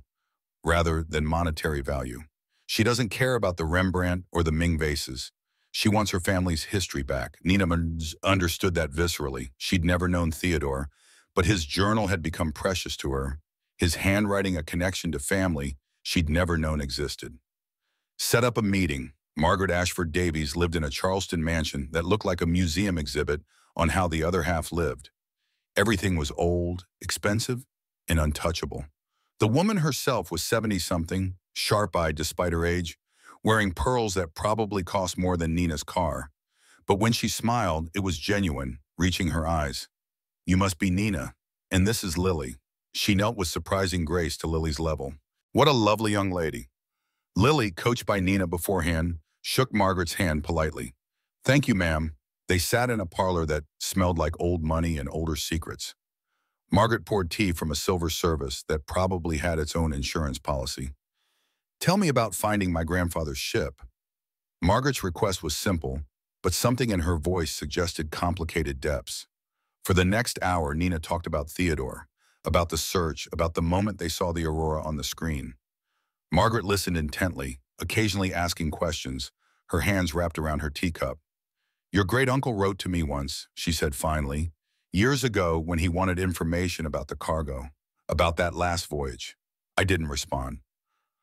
rather than monetary value. She doesn't care about the Rembrandt or the Ming vases. She wants her family's history back." Nina understood that viscerally. She'd never known Theodore, but his journal had become precious to her, his handwriting a connection to family she'd never known existed. Set up a meeting. Margaret Ashford Davies lived in a Charleston mansion that looked like a museum exhibit on how the other half lived. Everything was old, expensive, and untouchable. The woman herself was 70-something, sharp-eyed despite her age, wearing pearls that probably cost more than Nina's car. But when she smiled, it was genuine, reaching her eyes. "You must be Nina, and this is Lily." She knelt with surprising grace to Lily's level. "What a lovely young lady." Lily, coached by Nina beforehand, shook Margaret's hand politely. "Thank you, ma'am." They sat in a parlor that smelled like old money and older secrets. Margaret poured tea from a silver service that probably had its own insurance policy. "Tell me about finding my grandfather's ship." Margaret's request was simple, but something in her voice suggested complicated depths. For the next hour, Nina talked about Theodore, about the search, about the moment they saw the aurora on the screen. Margaret listened intently, occasionally asking questions, her hands wrapped around her teacup. "Your great-uncle wrote to me once," she said finally, "years ago when he wanted information about the cargo, about that last voyage." I didn't respond.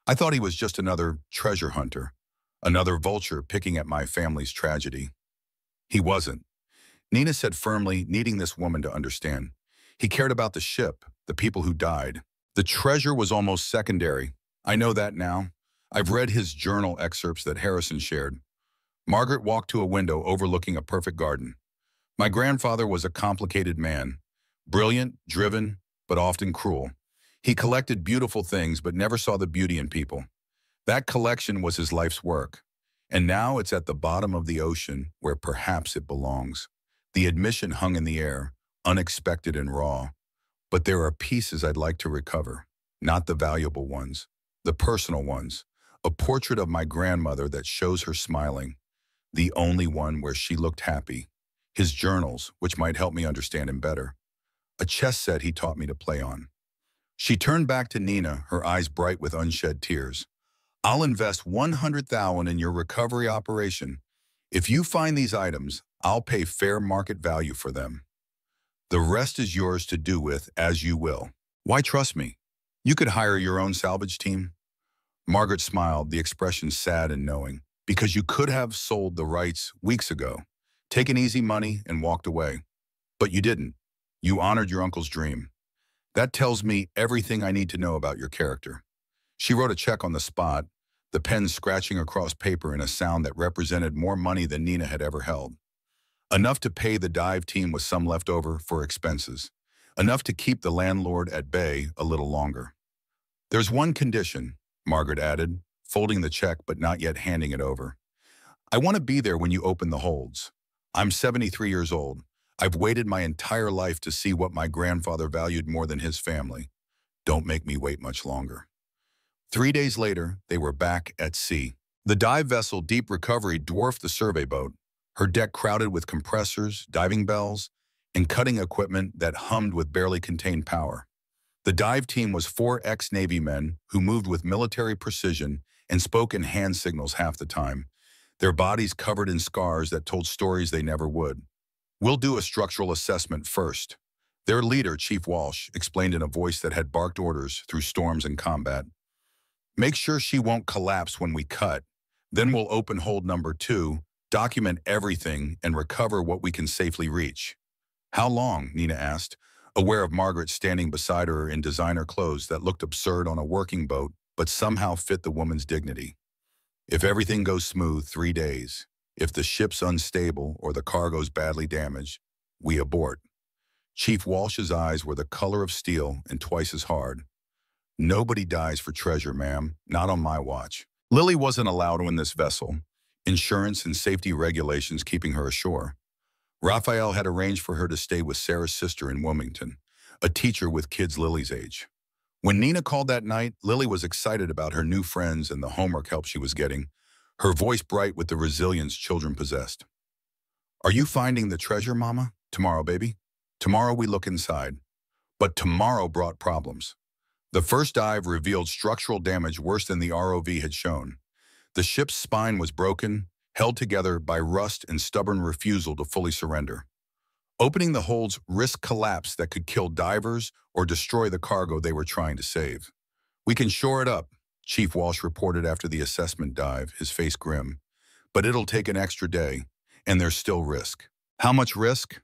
I thought he was just another treasure hunter, another vulture picking at my family's tragedy. He wasn't. Nina said firmly, needing this woman to understand. He cared about the ship, the people who died. The treasure was almost secondary. I know that now. I've read his journal excerpts that Harrison shared. Margaret walked to a window overlooking a perfect garden. "My grandfather was a complicated man, brilliant, driven, but often cruel. He collected beautiful things but never saw the beauty in people. That collection was his life's work. And now it's at the bottom of the ocean where perhaps it belongs." The admission hung in the air, unexpected and raw. "But there are pieces I'd like to recover. Not the valuable ones, the personal ones. A portrait of my grandmother that shows her smiling. The only one where she looked happy. His journals, which might help me understand him better. A chess set he taught me to play on." She turned back to Nina, her eyes bright with unshed tears. "I'll invest $100,000 in your recovery operation. If you find these items, I'll pay fair market value for them. The rest is yours to do with as you will." "Why trust me? You could hire your own salvage team." Margaret smiled, the expression sad and knowing. "Because you could have sold the rights weeks ago, taken easy money and walked away. But you didn't. You honored your uncle's dream. That tells me everything I need to know about your character." She wrote a check on the spot, the pen scratching across paper in a sound that represented more money than Nina had ever held. Enough to pay the dive team with some left over for expenses. Enough to keep the landlord at bay a little longer. "There's one condition," Margaret added, folding the check but not yet handing it over. "I want to be there when you open the holds. I'm 73 years old. I've waited my entire life to see what my grandfather valued more than his family. Don't make me wait much longer." 3 days later, they were back at sea. The dive vessel Deep Recovery dwarfed the survey boat, her deck crowded with compressors, diving bells, and cutting equipment that hummed with barely contained power. The dive team was 4 ex-Navy men who moved with military precision and spoke in hand signals half the time, their bodies covered in scars that told stories they never would. "We'll do a structural assessment first." Their leader, Chief Walsh, explained in a voice that had barked orders through storms and combat. "Make sure she won't collapse when we cut. Then we'll open hold number 2, document everything, and recover what we can safely reach." "How long?" Nina asked, aware of Margaret standing beside her in designer clothes that looked absurd on a working boat but somehow fit the woman's dignity. "If everything goes smooth, 3 days. If the ship's unstable or the cargo's badly damaged, we abort." Chief Walsh's eyes were the color of steel and twice as hard. "Nobody dies for treasure, ma'am. Not on my watch." Lily wasn't allowed on this vessel, insurance and safety regulations keeping her ashore. Raphael had arranged for her to stay with Sarah's sister in Wilmington, a teacher with kids Lily's age. When Nina called that night, Lily was excited about her new friends and the homework help she was getting, her voice bright with the resilience children possessed. "Are you finding the treasure, Mama? Tomorrow, baby? Tomorrow we look inside." But tomorrow brought problems. The first dive revealed structural damage worse than the ROV had shown. The ship's spine was broken, held together by rust and stubborn refusal to fully surrender. Opening the holds risked collapse that could kill divers or destroy the cargo they were trying to save. "We can shore it up," Chief Walsh reported after the assessment dive, his face grim. "But it'll take an extra day, and there's still risk." "How much risk?"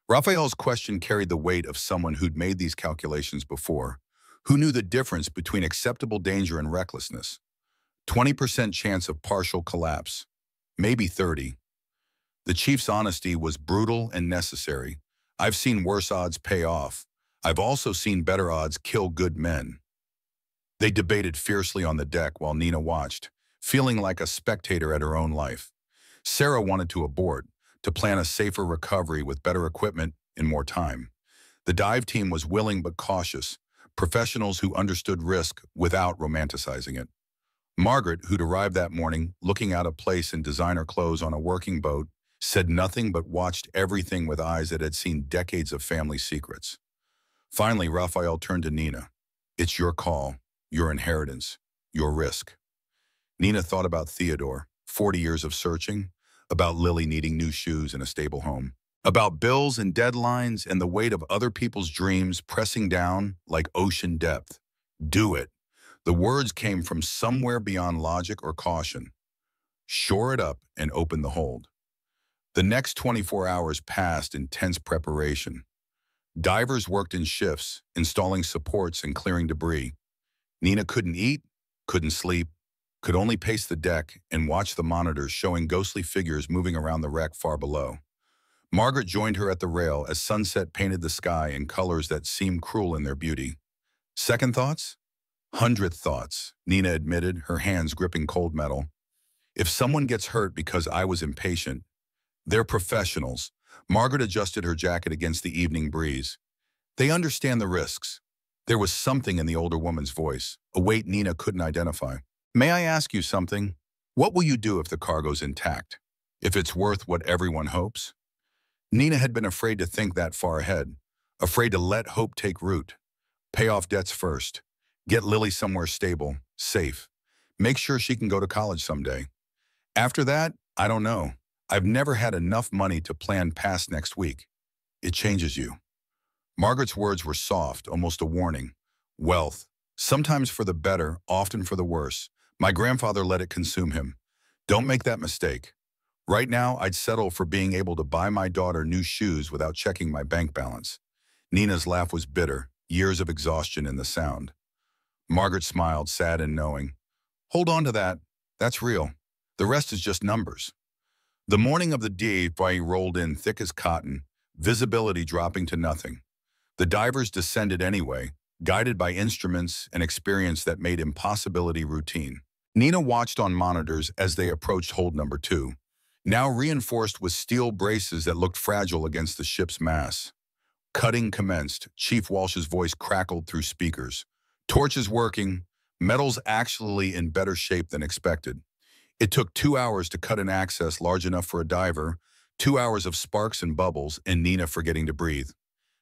Raphael's question carried the weight of someone who'd made these calculations before, who knew the difference between acceptable danger and recklessness. 20% chance of partial collapse, maybe 30. The chief's honesty was brutal and necessary. "I've seen worse odds pay off. I've also seen better odds kill good men." They debated fiercely on the deck while Nina watched, feeling like a spectator at her own life. Sarah wanted to abort, to plan a safer recovery with better equipment and more time. The dive team was willing but cautious, professionals who understood risk without romanticizing it. Margaret, who'd arrived that morning, looking out of place in designer clothes on a working boat, said nothing but watched everything with eyes that had seen decades of family secrets. Finally, Raphael turned to Nina. "It's your call, your inheritance, your risk." Nina thought about Theodore, 40 years of searching, about Lily needing new shoes and a stable home, about bills and deadlines and the weight of other people's dreams pressing down like ocean depth. "Do it." The words came from somewhere beyond logic or caution. "Shore it up and open the hold." The next 24 hours passed in tense preparation. Divers worked in shifts, installing supports and clearing debris. Nina couldn't eat, couldn't sleep, could only pace the deck and watch the monitors showing ghostly figures moving around the wreck far below. Margaret joined her at the rail as sunset painted the sky in colors that seemed cruel in their beauty. "Second thoughts?" "Hundredth thoughts," Nina admitted, her hands gripping cold metal. "If someone gets hurt because I was impatient, they're professionals." Margaret adjusted her jacket against the evening breeze. "They understand the risks." There was something in the older woman's voice, a weight Nina couldn't identify. "May I ask you something? What will you do if the cargo's intact? If it's worth what everyone hopes?" Nina had been afraid to think that far ahead, afraid to let hope take root. Pay off debts first. Get Lily somewhere stable, safe. Make sure she can go to college someday. After that, I don't know. I've never had enough money to plan past next week. It changes you. Margaret's words were soft, almost a warning. Wealth, sometimes for the better, often for the worse. My grandfather let it consume him. Don't make that mistake. Right now, I'd settle for being able to buy my daughter new shoes without checking my bank balance. Nina's laugh was bitter, years of exhaustion in the sound. Margaret smiled, sad and knowing. Hold on to that. That's real. The rest is just numbers. The morning of the dive rolled in thick as cotton, visibility dropping to nothing. The divers descended anyway, guided by instruments and experience that made impossibility routine. Nina watched on monitors as they approached hold number 2, now reinforced with steel braces that looked fragile against the ship's mass. Cutting commenced. Chief Walsh's voice crackled through speakers. Torches working, metals actually in better shape than expected. It took 2 hours to cut an access large enough for a diver, 2 hours of sparks and bubbles, and Nina forgetting to breathe.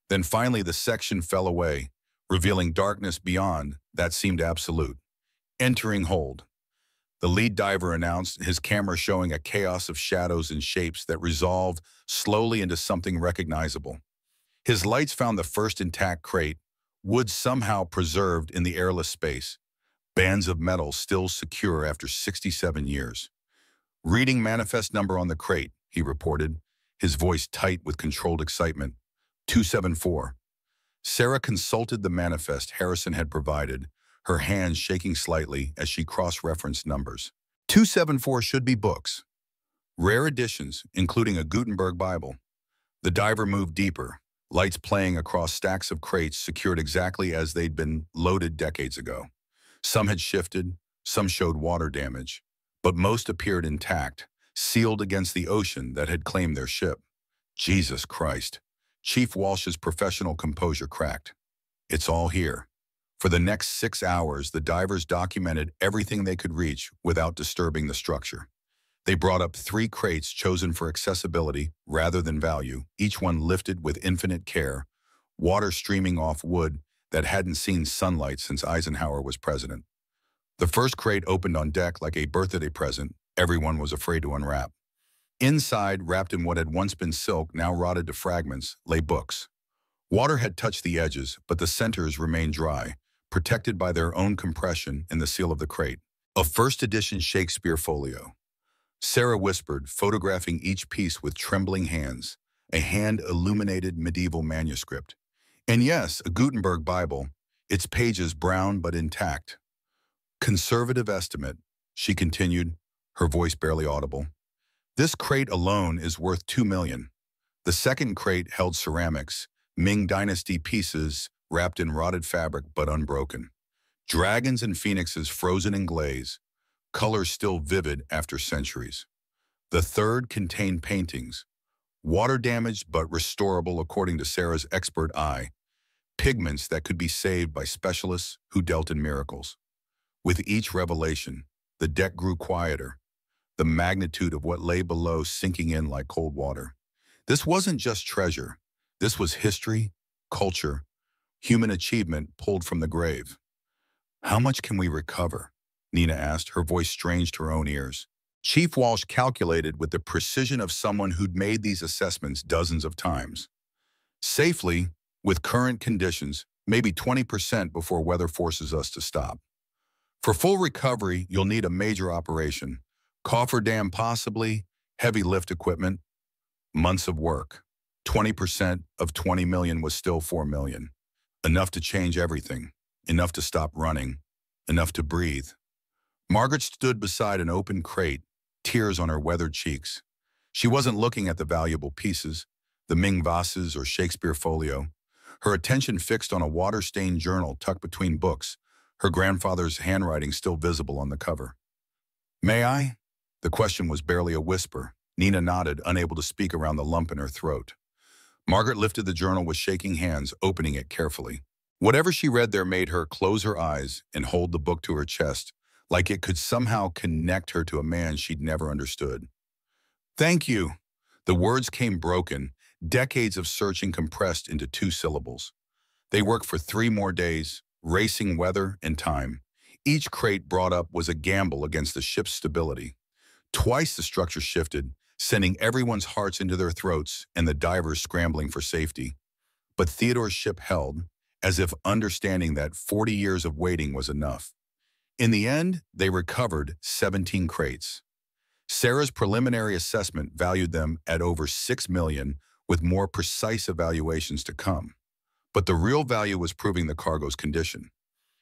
Then finally the section fell away, revealing darkness beyond that seemed absolute. Entering hold. The lead diver announced, his camera showing a chaos of shadows and shapes that resolved slowly into something recognizable. His lights found the first intact crate, wood somehow preserved in the airless space, bands of metal still secure after 67 years. "Reading manifest number on the crate," he reported, his voice tight with controlled excitement. 274. Sarah consulted the manifest Harrison had provided, her hands shaking slightly as she cross-referenced numbers. 274 should be books. Rare editions, including a Gutenberg Bible. The diver moved deeper, lights playing across stacks of crates secured exactly as they'd been loaded decades ago. Some had shifted, some showed water damage, but most appeared intact, sealed against the ocean that had claimed their ship. Jesus Christ. Chief Walsh's professional composure cracked. It's all here. For the next 6 hours, the divers documented everything they could reach without disturbing the structure. They brought up 3 crates chosen for accessibility rather than value, each one lifted with infinite care, water streaming off wood that hadn't seen sunlight since Eisenhower was president. The first crate opened on deck like a birthday present everyone was afraid to unwrap. Inside, wrapped in what had once been silk, now rotted to fragments, lay books. Water had touched the edges, but the centers remained dry, protected by their own compression in the seal of the crate. A first edition Shakespeare folio. Sarah whispered, photographing each piece with trembling hands, a hand-illuminated medieval manuscript. And yes, a Gutenberg Bible, its pages brown but intact. Conservative estimate, she continued, her voice barely audible. This crate alone is worth $2 million. The second crate held ceramics, Ming Dynasty pieces wrapped in rotted fabric but unbroken. Dragons and phoenixes frozen in glaze, colors still vivid after centuries. The third contained paintings, water-damaged but restorable according to Sarah's expert eye, pigments that could be saved by specialists who dealt in miracles. With each revelation, the deck grew quieter, the magnitude of what lay below sinking in like cold water. This wasn't just treasure. This was history, culture, human achievement pulled from the grave. "How much can we recover?" Nina asked, her voice strange to her own ears. Chief Walsh calculated with the precision of someone who'd made these assessments dozens of times. "Safely, with current conditions, maybe 20% before weather forces us to stop. For full recovery, you'll need a major operation. Cofferdam possibly, heavy lift equipment, months of work. 20% of 20 million was still 4 million. Enough to change everything, enough to stop running, enough to breathe." Margaret stood beside an open crate, tears on her weathered cheeks. She wasn't looking at the valuable pieces, the Ming vases or Shakespeare folio. Her attention fixed on a water-stained journal tucked between books, her grandfather's handwriting still visible on the cover. "May I?" The question was barely a whisper. Nina nodded, unable to speak around the lump in her throat. Margaret lifted the journal with shaking hands, opening it carefully. Whatever she read there made her close her eyes and hold the book to her chest, like it could somehow connect her to a man she'd never understood. "Thank you." The words came broken, decades of searching compressed into 2 syllables. They worked for 3 more days, racing weather and time. Each crate brought up was a gamble against the ship's stability. Twice the structure shifted, sending everyone's hearts into their throats and the divers scrambling for safety. But Theodore's ship held, as if understanding that 40 years of waiting was enough. In the end, they recovered 17 crates. Sarah's preliminary assessment valued them at over 6 million, with more precise evaluations to come. But the real value was proving the cargo's condition.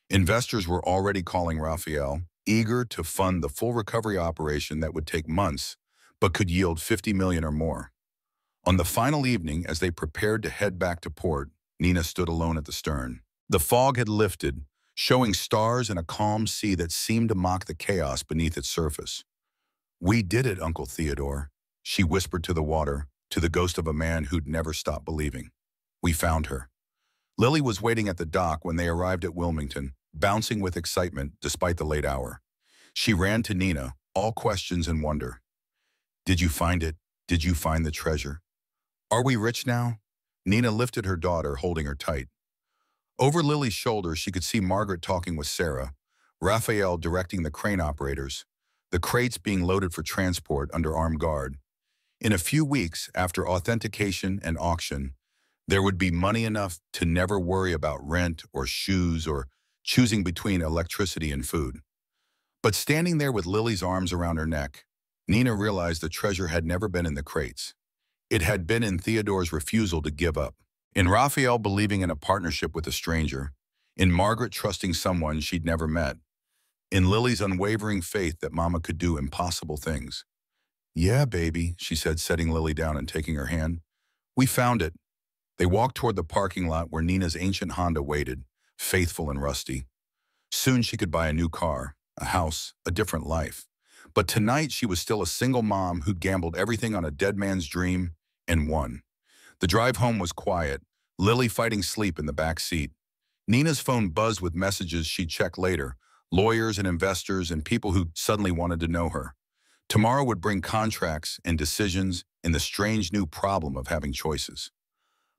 Investors were already calling Raphael, eager to fund the full recovery operation that would take months, but could yield 50 million or more. On the final evening, as they prepared to head back to port, Nina stood alone at the stern. The fog had lifted, showing stars and a calm sea that seemed to mock the chaos beneath its surface. "We did it, Uncle Theodore," she whispered to the water, to the ghost of a man who'd never stopped believing. "We found her." Lily was waiting at the dock when they arrived at Wilmington, bouncing with excitement despite the late hour. She ran to Nina, all questions and wonder. "Did you find it? Did you find the treasure? Are we rich now?" Nina lifted her daughter, holding her tight. Over Lily's shoulder, she could see Margaret talking with Sarah, Raphael directing the crane operators, the crates being loaded for transport under armed guard. In a few weeks after authentication and auction, there would be money enough to never worry about rent or shoes or choosing between electricity and food. But standing there with Lily's arms around her neck, Nina realized the treasure had never been in the crates. It had been in Theodore's refusal to give up, in Raphael believing in a partnership with a stranger, in Margaret trusting someone she'd never met, in Lily's unwavering faith that Mama could do impossible things. "Yeah, baby," she said, setting Lily down and taking her hand. "We found it." They walked toward the parking lot where Nina's ancient Honda waited, faithful and rusty. Soon she could buy a new car, a house, a different life. But tonight she was still a single mom who'd gambled everything on a dead man's dream and won. The drive home was quiet, Lily fighting sleep in the back seat. Nina's phone buzzed with messages she'd check later, lawyers and investors and people who suddenly wanted to know her. Tomorrow would bring contracts and decisions and the strange new problem of having choices.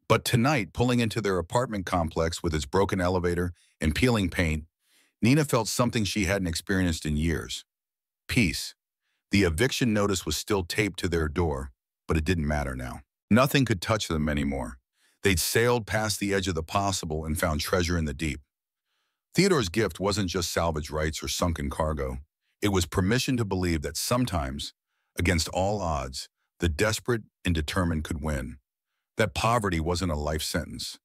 But tonight, pulling into their apartment complex with its broken elevator and peeling paint, Nina felt something she hadn't experienced in years. Peace. The eviction notice was still taped to their door, but it didn't matter now. Nothing could touch them anymore. They'd sailed past the edge of the possible and found treasure in the deep. Theodore's gift wasn't just salvage rights or sunken cargo. It was permission to believe that sometimes, against all odds, the desperate and determined could win. That poverty wasn't a life sentence.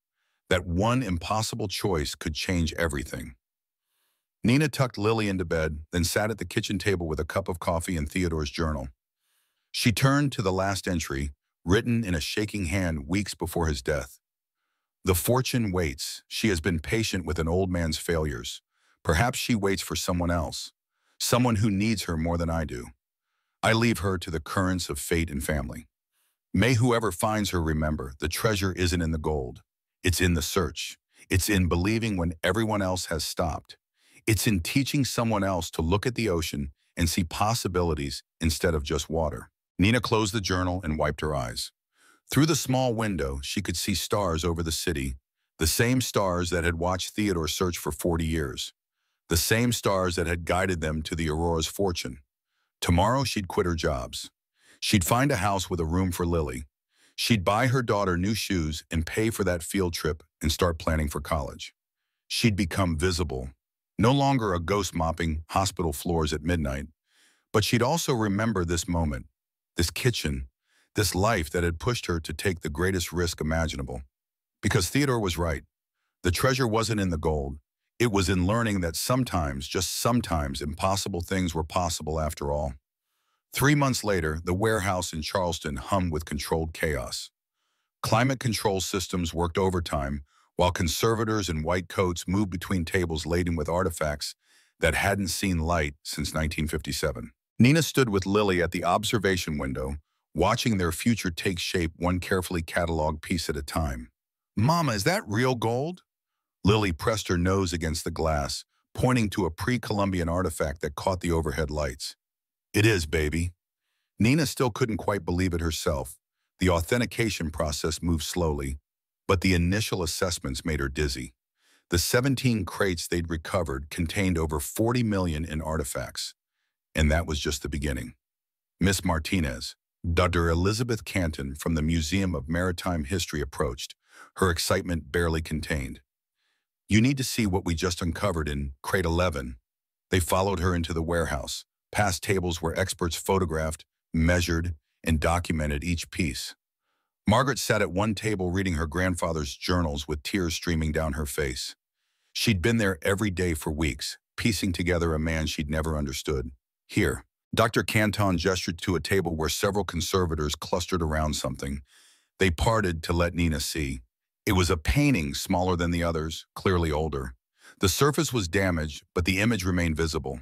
That one impossible choice could change everything. Nina tucked Lily into bed, then sat at the kitchen table with a cup of coffee and Theodore's journal. She turned to the last entry, written in a shaking hand weeks before his death. "The fortune waits. She has been patient with an old man's failures. Perhaps she waits for someone else, someone who needs her more than I do. I leave her to the currents of fate and family. May whoever finds her remember, the treasure isn't in the gold. It's in the search. It's in believing when everyone else has stopped. It's in teaching someone else to look at the ocean and see possibilities instead of just water." Nina closed the journal and wiped her eyes. Through the small window, she could see stars over the city, the same stars that had watched Theodore search for 40 years, the same stars that had guided them to the Aurora's fortune. Tomorrow she'd quit her jobs. She'd find a house with a room for Lily. She'd buy her daughter new shoes and pay for that field trip and start planning for college. She'd become visible, no longer a ghost mopping hospital floors at midnight, but she'd also remember this moment, this kitchen, this life that had pushed her to take the greatest risk imaginable. Because Theodore was right. The treasure wasn't in the gold. It was in learning that sometimes, just sometimes, impossible things were possible after all. 3 months later, the warehouse in Charleston hummed with controlled chaos. Climate control systems worked overtime, while conservators in white coats moved between tables laden with artifacts that hadn't seen light since 1957. Nina stood with Lily at the observation window, watching their future take shape one carefully cataloged piece at a time. "Mama, is that real gold?" Lily pressed her nose against the glass, pointing to a pre-Columbian artifact that caught the overhead lights. "It is, baby." Nina still couldn't quite believe it herself. The authentication process moved slowly, but the initial assessments made her dizzy. The 17 crates they'd recovered contained over 40 million in artifacts. And that was just the beginning. Miss Martinez, Dr. Elizabeth Canton from the Museum of Maritime History approached, her excitement barely contained. "You need to see what we just uncovered in crate 11. They followed her into the warehouse, past tables where experts photographed, measured, and documented each piece. Margaret sat at one table reading her grandfather's journals with tears streaming down her face. She'd been there every day for weeks, piecing together a man she'd never understood. "Here." Dr. Canton gestured to a table where several conservators clustered around something. They parted to let Nina see. It was a painting smaller than the others, clearly older. The surface was damaged, but the image remained visible.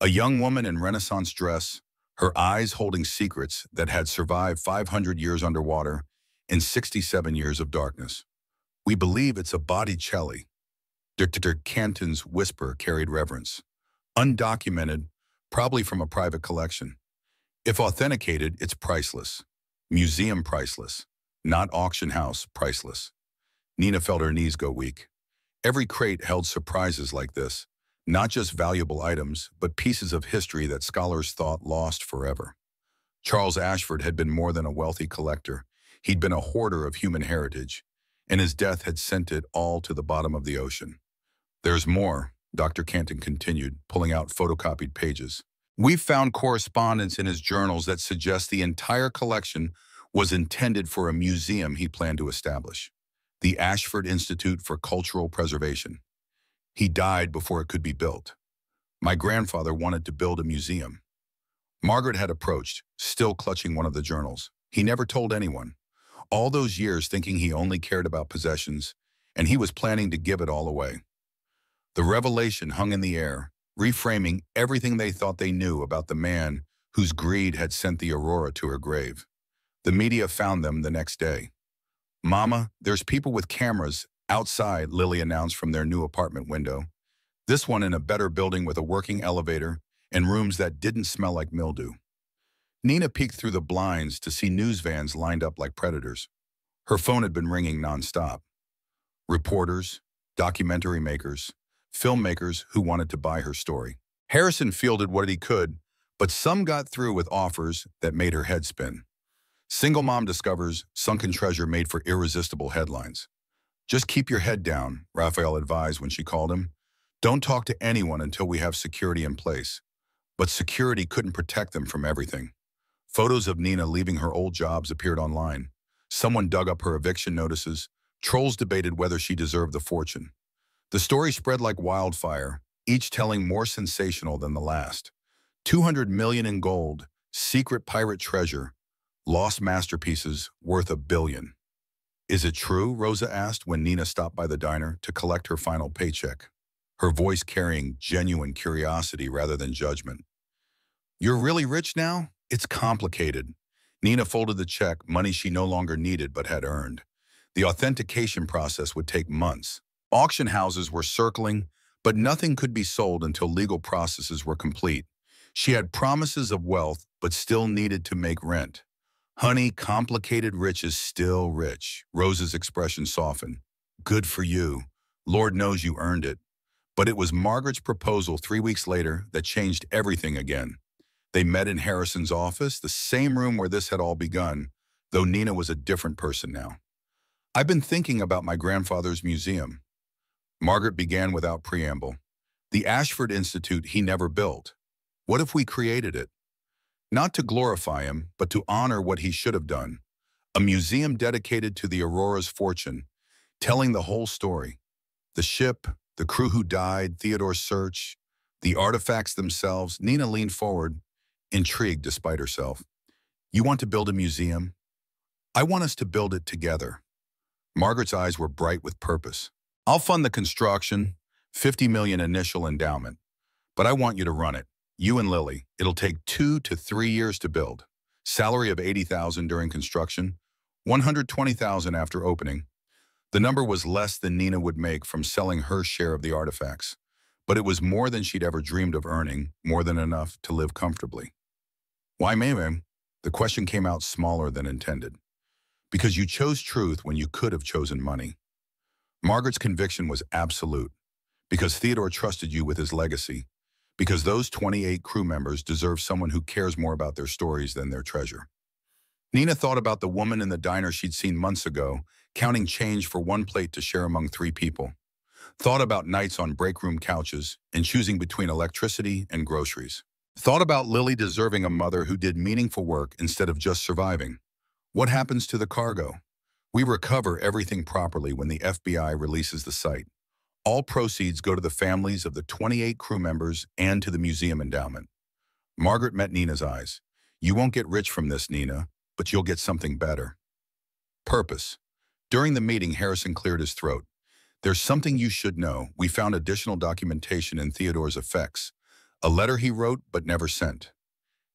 A young woman in Renaissance dress, her eyes holding secrets that had survived 500 years underwater and 67 years of darkness. "We believe it's a Botticelli." Dr. Canton's whisper carried reverence. "Undocumented, probably from a private collection. If authenticated, it's priceless. Museum priceless, not auction house priceless." Nina felt her knees go weak. Every crate held surprises like this, Not just valuable items, but pieces of history that scholars thought lost forever. Charles Ashford had been more than a wealthy collector. He'd been a hoarder of human heritage, and his death had sent it all to the bottom of the ocean. There's more, Dr. Canton continued, pulling out photocopied pages. We've found correspondence in his journals that suggests the entire collection was intended for a museum he planned to establish, the Ashford Institute for Cultural Preservation. He died before it could be built. My grandfather wanted to build a museum. Margaret had approached, still clutching one of the journals. He never told anyone. All those years thinking he only cared about possessions, and he was planning to give it all away. The revelation hung in the air, reframing everything they thought they knew about the man whose greed had sent the Aurora to her grave. The media found them the next day. "Mama, there's people with cameras outside," Lily announced from their new apartment window. This one in a better building with a working elevator and rooms that didn't smell like mildew. Nina peeked through the blinds to see news vans lined up like predators. Her phone had been ringing nonstop. Reporters, documentary makers, filmmakers who wanted to buy her story. Harrison fielded what he could, but some got through with offers that made her head spin. Single mom discovers sunken treasure made for irresistible headlines. "Just keep your head down," Raphael advised when she called him. "Don't talk to anyone until we have security in place." But security couldn't protect them from everything. Photos of Nina leaving her old jobs appeared online. Someone dug up her eviction notices. Trolls debated whether she deserved the fortune. The story spread like wildfire, each telling more sensational than the last. 200 million in gold, secret pirate treasure, lost masterpieces worth $1 billion. "Is it true?" Rosa asked when Nina stopped by the diner to collect her final paycheck, her voice carrying genuine curiosity rather than judgment. "You're really rich now? It's complicated." Nina folded the check, money she no longer needed but had earned. The authentication process would take months. Auction houses were circling, but nothing could be sold until legal processes were complete. She had promises of wealth, but still needed to make rent. "Honey, complicated rich is still rich." Rosa's expression softened. "Good for you. Lord knows you earned it." But it was Margaret's proposal 3 weeks later that changed everything again. They met in Harrison's office, the same room where this had all begun, though Nina was a different person now. "I've been thinking about my grandfather's museum." Margaret began without preamble. "The Ashford Institute he never built. What if we created it? Not to glorify him, but to honor what he should have done. A museum dedicated to the Aurora's fortune, telling the whole story. The ship, the crew who died, Theodore's search, the artifacts themselves." Nina leaned forward, intrigued despite herself. "You want to build a museum? I want us to build it together." Margaret's eyes were bright with purpose. "I'll fund the construction, 50 million initial endowment, but I want you to run it. You and Lily. It'll take 2 to 3 years to build. Salary of 80,000 during construction, 120,000 after opening." The number was less than Nina would make from selling her share of the artifacts, but it was more than she'd ever dreamed of earning, more than enough to live comfortably. "Why, ma'am?" The question came out smaller than intended. "Because you chose truth when you could have chosen money." Margaret's conviction was absolute. Because Theodore trusted you with his legacy. Because those 28 crew members deserve someone who cares more about their stories than their treasure. Nina thought about the woman in the diner she'd seen months ago, counting change for one plate to share among 3 people. Thought about nights on break room couches and choosing between electricity and groceries. Thought about Lily deserving a mother who did meaningful work instead of just surviving. What happens to the cargo? We recover everything properly when the FBI releases the site. All proceeds go to the families of the 28 crew members and to the museum endowment. Margaret met Nina's eyes. "You won't get rich from this, Nina, but you'll get something better." Purpose. During the meeting, Harrison cleared his throat. "There's something you should know. We found additional documentation in Theodore's effects. A letter he wrote but never sent."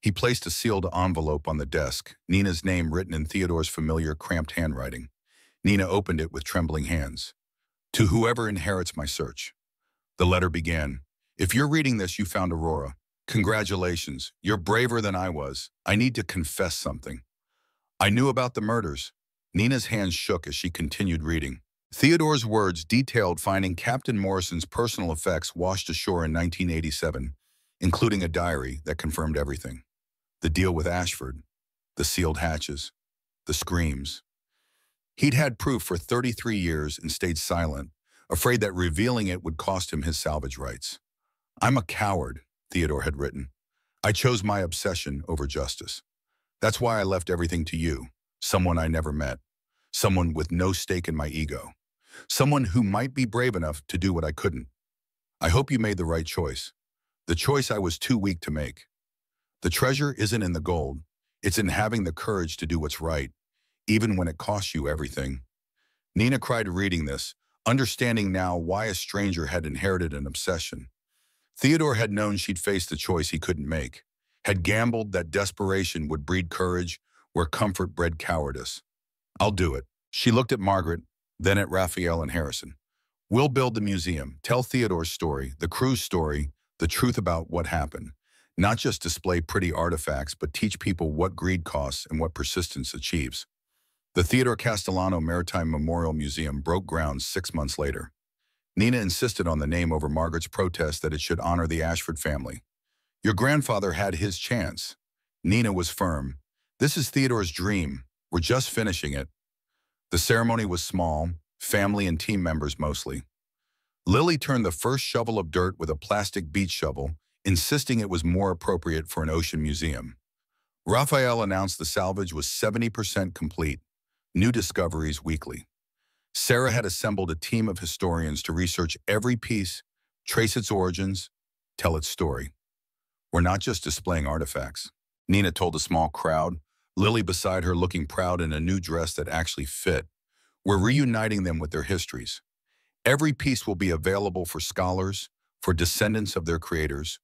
He placed a sealed envelope on the desk, Nina's name written in Theodore's familiar cramped handwriting. Nina opened it with trembling hands. "To whoever inherits my search." The letter began, "If you're reading this, you found Aurora. Congratulations. You're braver than I was. I need to confess something. I knew about the murders." Nina's hands shook as she continued reading. Theodore's words detailed finding Captain Morrison's personal effects washed ashore in 1987, including a diary that confirmed everything. The deal with Ashford, the sealed hatches, the screams. He'd had proof for 33 years and stayed silent, afraid that revealing it would cost him his salvage rights. "I'm a coward," Theodore had written. "I chose my obsession over justice. That's why I left everything to you, someone I never met, someone with no stake in my ego, someone who might be brave enough to do what I couldn't. I hope you made the right choice, the choice I was too weak to make. The treasure isn't in the gold, it's in having the courage to do what's right, even when it costs you everything." Nina cried reading this, understanding now why a stranger had inherited an obsession. Theodore had known she'd face the choice he couldn't make, had gambled that desperation would breed courage where comfort bred cowardice. "I'll do it." She looked at Margaret, then at Raphael and Harrison. "We'll build the museum, tell Theodore's story, the crew's story, the truth about what happened. Not just display pretty artifacts, but teach people what greed costs and what persistence achieves." The Theodore Castellano Maritime Memorial Museum broke ground 6 months later. Nina insisted on the name over Margaret's protest that it should honor the Ashford family. "Your grandfather had his chance." Nina was firm. "This is Theodore's dream. We're just finishing it." The ceremony was small, family and team members mostly. Lily turned the first shovel of dirt with a plastic beach shovel, insisting it was more appropriate for an ocean museum. Raphael announced the salvage was 70% complete. New discoveries weekly. Sarah had assembled a team of historians to research every piece, trace its origins, tell its story. "We're not just displaying artifacts," Nina told a small crowd, Lily beside her looking proud in a new dress that actually fit. "We're reuniting them with their histories. Every piece will be available for scholars, for descendants of their creators,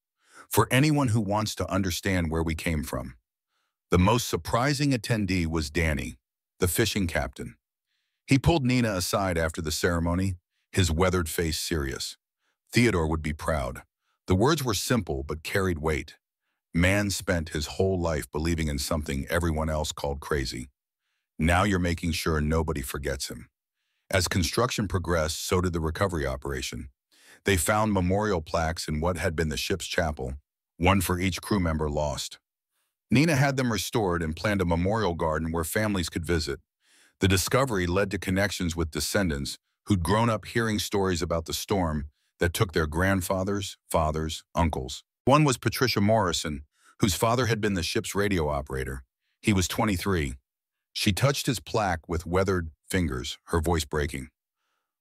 for anyone who wants to understand where we came from." The most surprising attendee was Danny, the fishing captain. He pulled Nina aside after the ceremony, his weathered face serious. Theodore would be proud. The words were simple but carried weight. Man spent his whole life believing in something everyone else called crazy. Now you're making sure nobody forgets him. As construction progressed, so did the recovery operation. They found memorial plaques in what had been the ship's chapel, one for each crew member lost. Nina had them restored and planned a memorial garden where families could visit. The discovery led to connections with descendants who'd grown up hearing stories about the storm that took their grandfathers, fathers, uncles. One was Patricia Morrison, whose father had been the ship's radio operator. He was 23. She touched his plaque with weathered fingers, her voice breaking.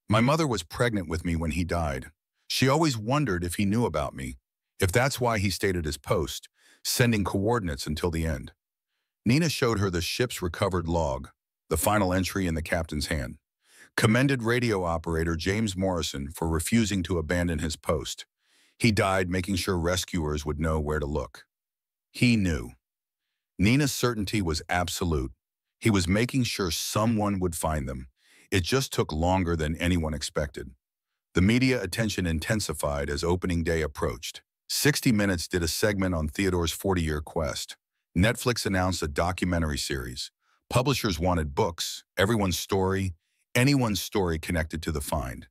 "My mother was pregnant with me when he died. She always wondered if he knew about me, if that's why he stayed at his post, sending coordinates until the end." Nina showed her the ship's recovered log, the final entry in the captain's hand. "Commended radio operator James Morrison for refusing to abandon his post. He died making sure rescuers would know where to look." He knew. Nina's certainty was absolute. He was making sure someone would find them. It just took longer than anyone expected. The media attention intensified as opening day approached. 60 Minutes did a segment on Theodore's 40-year quest. Netflix announced a documentary series. Publishers wanted books, everyone's story, anyone's story connected to the find.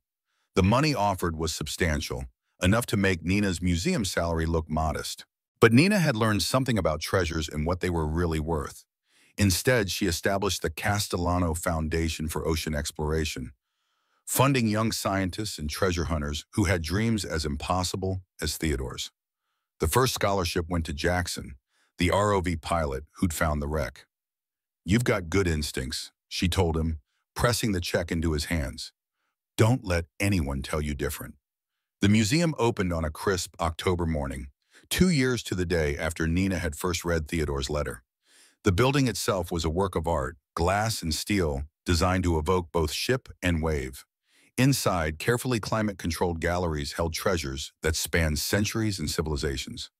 The money offered was substantial, enough to make Nina's museum salary look modest. But Nina had learned something about treasures and what they were really worth. Instead, she established the Castellano Foundation for Ocean Exploration, funding young scientists and treasure hunters who had dreams as impossible as Theodore's. The first scholarship went to Jackson, the ROV pilot who'd found the wreck. "You've got good instincts," she told him, pressing the check into his hands. "Don't let anyone tell you different." The museum opened on a crisp October morning, 2 years to the day after Nina had first read Theodore's letter. The building itself was a work of art, glass and steel, designed to evoke both ship and wave. Inside, carefully climate-controlled galleries held treasures that spanned centuries and civilizations.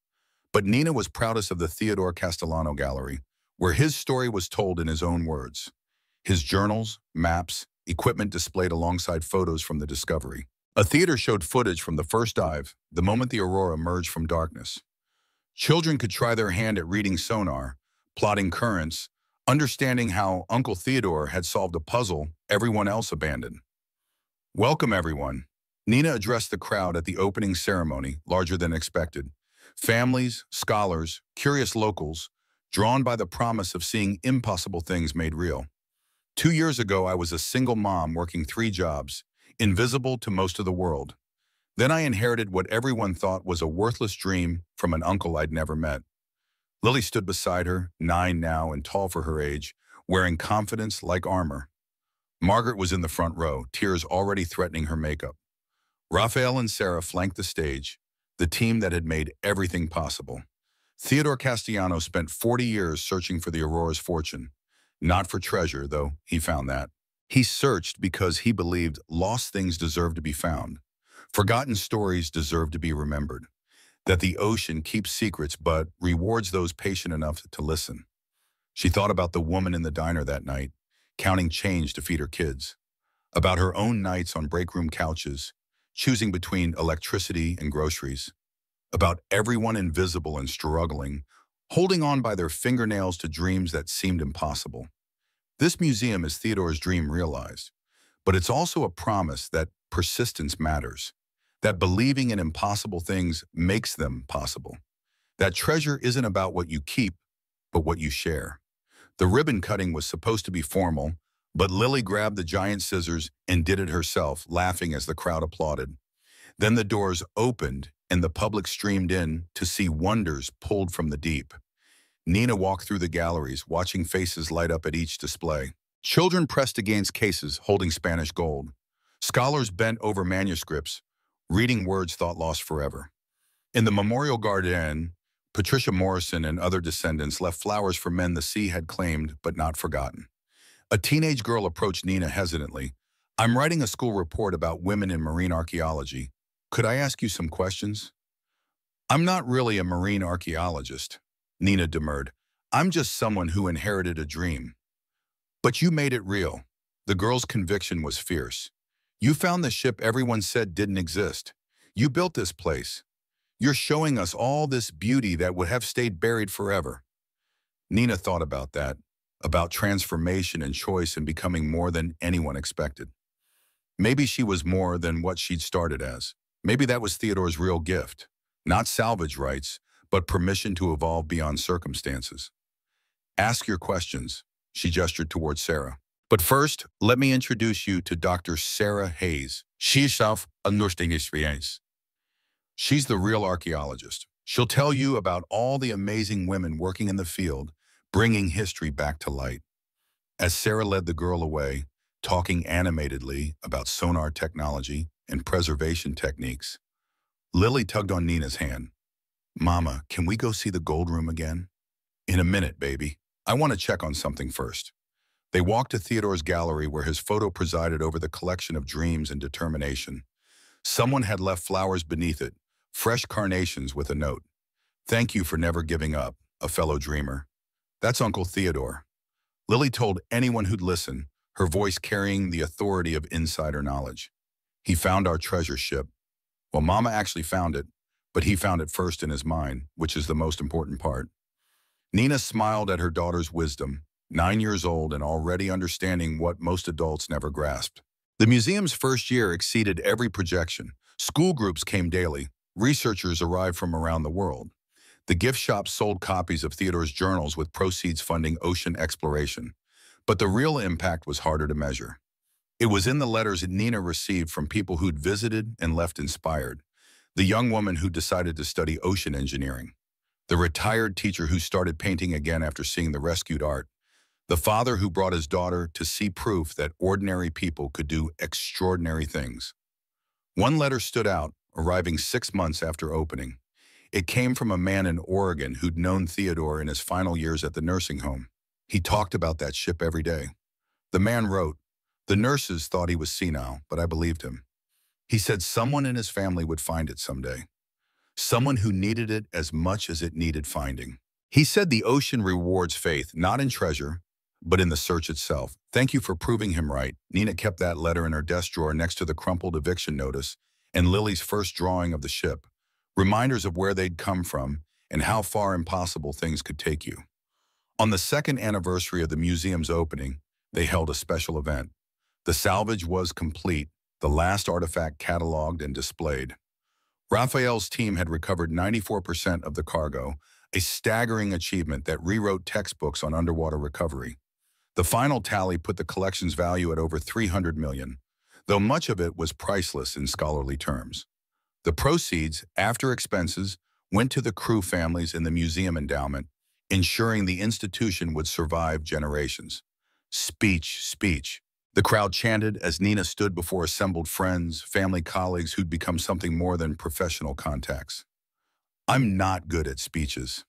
But Nina was proudest of the Theodore Castellano Gallery, where his story was told in his own words. His journals, maps, equipment displayed alongside photos from the discovery. A theater showed footage from the first dive, the moment the Aurora emerged from darkness. Children could try their hand at reading sonar, plotting currents, understanding how Uncle Theodore had solved a puzzle everyone else abandoned. Welcome, everyone. Nina addressed the crowd at the opening ceremony, larger than expected. Families, scholars, curious locals, drawn by the promise of seeing impossible things made real. 2 years ago, I was a single mom working 3 jobs, invisible to most of the world. Then I inherited what everyone thought was a worthless dream from an uncle I'd never met. Lily stood beside her, 9 now and tall for her age, wearing confidence like armor. Margaret was in the front row, tears already threatening her makeup. Raphael and Sarah flanked the stage, the team that had made everything possible. Theodore Castellano spent 40 years searching for the Aurora's fortune. Not for treasure, though he found that. He searched because he believed lost things deserved to be found. Forgotten stories deserve to be remembered. That the ocean keeps secrets but rewards those patient enough to listen. She thought about the woman in the diner that night, counting change to feed her kids. About her own nights on break room couches, choosing between electricity and groceries. About everyone invisible and struggling, holding on by their fingernails to dreams that seemed impossible. This museum is Theodore's dream realized, but it's also a promise that persistence matters, that believing in impossible things makes them possible, that treasure isn't about what you keep, but what you share. The ribbon cutting was supposed to be formal, but Lily grabbed the giant scissors and did it herself, laughing as the crowd applauded. Then the doors opened and the public streamed in to see wonders pulled from the deep. Nina walked through the galleries, watching faces light up at each display. Children pressed against cases holding Spanish gold. Scholars bent over manuscripts, reading words thought lost forever. In the Memorial Garden, Patricia Morrison and other descendants left flowers for men the sea had claimed but not forgotten. A teenage girl approached Nina hesitantly. "I'm writing a school report about women in marine archaeology. Could I ask you some questions?" "I'm not really a marine archaeologist," Nina demurred. "I'm just someone who inherited a dream." "But you made it real." The girl's conviction was fierce. "You found the ship everyone said didn't exist. You built this place. You're showing us all this beauty that would have stayed buried forever." Nina thought about that, about transformation and choice and becoming more than anyone expected. Maybe she was more than what she'd started as. Maybe that was Theodore's real gift. Not salvage rights, but permission to evolve beyond circumstances. "Ask your questions," she gestured towards Sarah. "But first, let me introduce you to Dr. Sarah Hayes. She herself a nursing experience. She's the real archaeologist. She'll tell you about all the amazing women working in the field, bringing history back to light." As Sarah led the girl away, talking animatedly about sonar technology and preservation techniques, Lily tugged on Nina's hand. "Mama, can we go see the gold room again?" "In a minute, baby. I want to check on something first." They walked to Theodore's gallery where his photo presided over the collection of dreams and determination. Someone had left flowers beneath it, fresh carnations with a note. "Thank you for never giving up, a fellow dreamer." "That's Uncle Theodore." Lily told anyone who'd listen, her voice carrying the authority of insider knowledge. "He found our treasure ship. Well, Mama actually found it, but he found it first in his mind, which is the most important part." Nina smiled at her daughter's wisdom, 9 years old and already understanding what most adults never grasped. The museum's first year exceeded every projection. School groups came daily. Researchers arrived from around the world. The gift shop sold copies of Theodore's journals with proceeds funding ocean exploration. But the real impact was harder to measure. It was in the letters that Nina received from people who'd visited and left inspired. The young woman who decided to study ocean engineering. The retired teacher who started painting again after seeing the rescued art. The father who brought his daughter to see proof that ordinary people could do extraordinary things. One letter stood out, arriving 6 months after opening. It came from a man in Oregon who'd known Theodore in his final years at the nursing home. He talked about that ship every day. The man wrote, "The nurses thought he was senile, but I believed him. He said someone in his family would find it someday. Someone who needed it as much as it needed finding. He said the ocean rewards faith, not in treasure, but in the search itself. Thank you for proving him right." Nina kept that letter in her desk drawer next to the crumpled eviction notice and Lily's first drawing of the ship, reminders of where they'd come from and how far impossible things could take you. On the second anniversary of the museum's opening, they held a special event. The salvage was complete, the last artifact cataloged and displayed. Raphael's team had recovered 94% of the cargo, a staggering achievement that rewrote textbooks on underwater recovery. The final tally put the collection's value at over $300 million, though much of it was priceless in scholarly terms. The proceeds, after expenses, went to the crew families and the museum endowment, ensuring the institution would survive generations. Speech, speech. The crowd chanted as Nina stood before assembled friends, family colleagues who'd become something more than professional contacts. "I'm not good at speeches."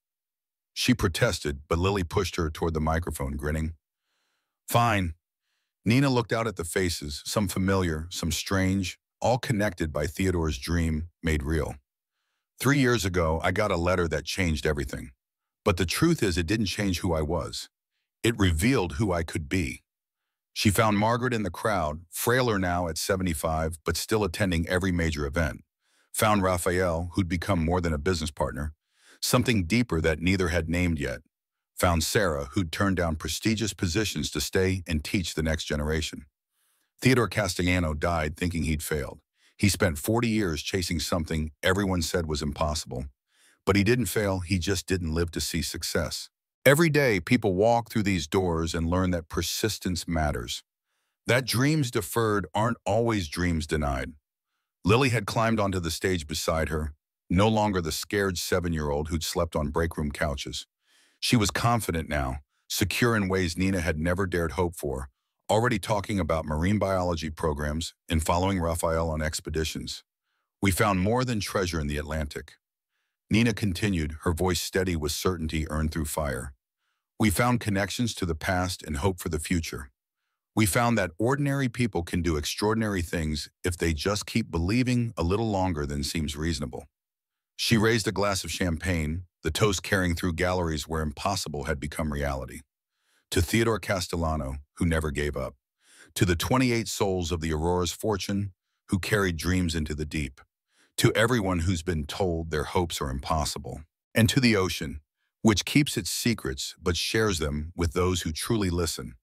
She protested, but Lily pushed her toward the microphone, grinning. "Fine." Nina looked out at the faces, some familiar, some strange, all connected by Theodore's dream made real. "3 years ago, I got a letter that changed everything. But the truth is it didn't change who I was. It revealed who I could be." She found Margaret in the crowd, frailer now at 75, but still attending every major event. Found Raphael, who'd become more than a business partner, something deeper that neither had named yet. Found Sarah, who'd turned down prestigious positions to stay and teach the next generation. Theodore Castellano died thinking he'd failed. He spent 40 years chasing something everyone said was impossible. But he didn't fail, he just didn't live to see success. Every day, people walk through these doors and learn that persistence matters. That dreams deferred aren't always dreams denied. Lily had climbed onto the stage beside her, no longer the scared 7-year-old who'd slept on break room couches. She was confident now, secure in ways Nina had never dared hope for, already talking about marine biology programs and following Raphael on expeditions. "We found more than treasure in the Atlantic." Nina continued, her voice steady with certainty earned through fire. "We found connections to the past and hope for the future. We found that ordinary people can do extraordinary things if they just keep believing a little longer than seems reasonable." She raised a glass of champagne, the toast carrying through galleries where impossible had become reality. To Theodore Castellano, who never gave up. To the 28 souls of the Aurora's fortune, who carried dreams into the deep. To everyone who's been told their hopes are impossible. And to the ocean, which keeps its secrets but shares them with those who truly listen.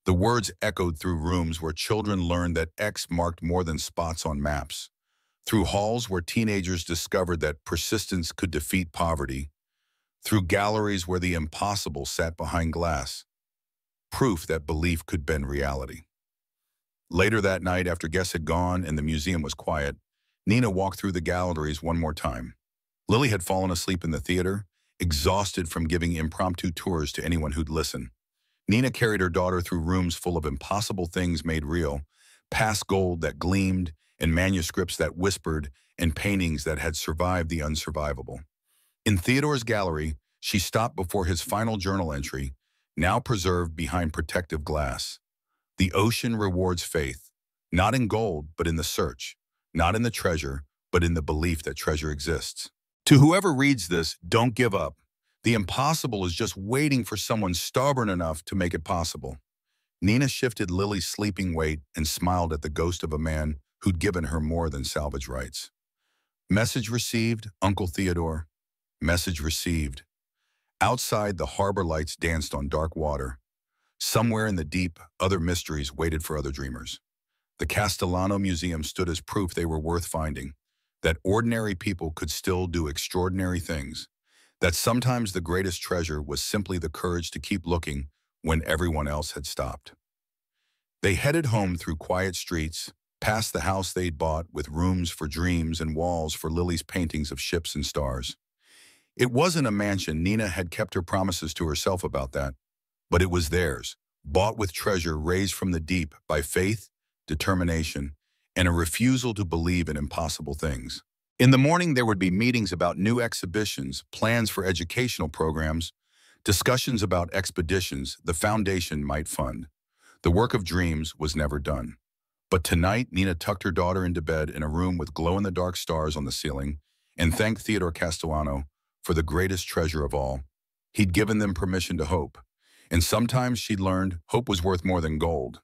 The words echoed through rooms where children learned that X marked more than spots on maps. Through halls where teenagers discovered that persistence could defeat poverty. Through galleries where the impossible sat behind glass. Proof that belief could bend reality. Later that night, after guests had gone and the museum was quiet, Nina walked through the galleries one more time. Lily had fallen asleep in the theater, exhausted from giving impromptu tours to anyone who'd listen. Nina carried her daughter through rooms full of impossible things made real, past gold that gleamed, and manuscripts that whispered, and paintings that had survived the unsurvivable. In Theodore's gallery, she stopped before his final journal entry, now preserved behind protective glass. "The ocean rewards faith, not in gold, but in the search. Not in the treasure, but in the belief that treasure exists." To whoever reads this, don't give up. The impossible is just waiting for someone stubborn enough to make it possible. Nina shifted Lily's sleeping weight and smiled at the ghost of a man who'd given her more than salvage rights. Message received, Uncle Theodore. Message received. Outside, the harbor lights danced on dark water. Somewhere in the deep, other mysteries waited for other dreamers. The Castellano Museum stood as proof they were worth finding, that ordinary people could still do extraordinary things, that sometimes the greatest treasure was simply the courage to keep looking when everyone else had stopped. They headed home through quiet streets, past the house they'd bought with rooms for dreams and walls for Lily's paintings of ships and stars. It wasn't a mansion. Nina had kept her promises to herself about that, but it was theirs, bought with treasure raised from the deep by faith, determination, and a refusal to believe in impossible things. In the morning, there would be meetings about new exhibitions, plans for educational programs, discussions about expeditions the foundation might fund. The work of dreams was never done. But tonight, Nina tucked her daughter into bed in a room with glow-in-the-dark stars on the ceiling and thanked Theodore Castellano for the greatest treasure of all. He'd given them permission to hope. And sometimes she'd learned hope was worth more than gold.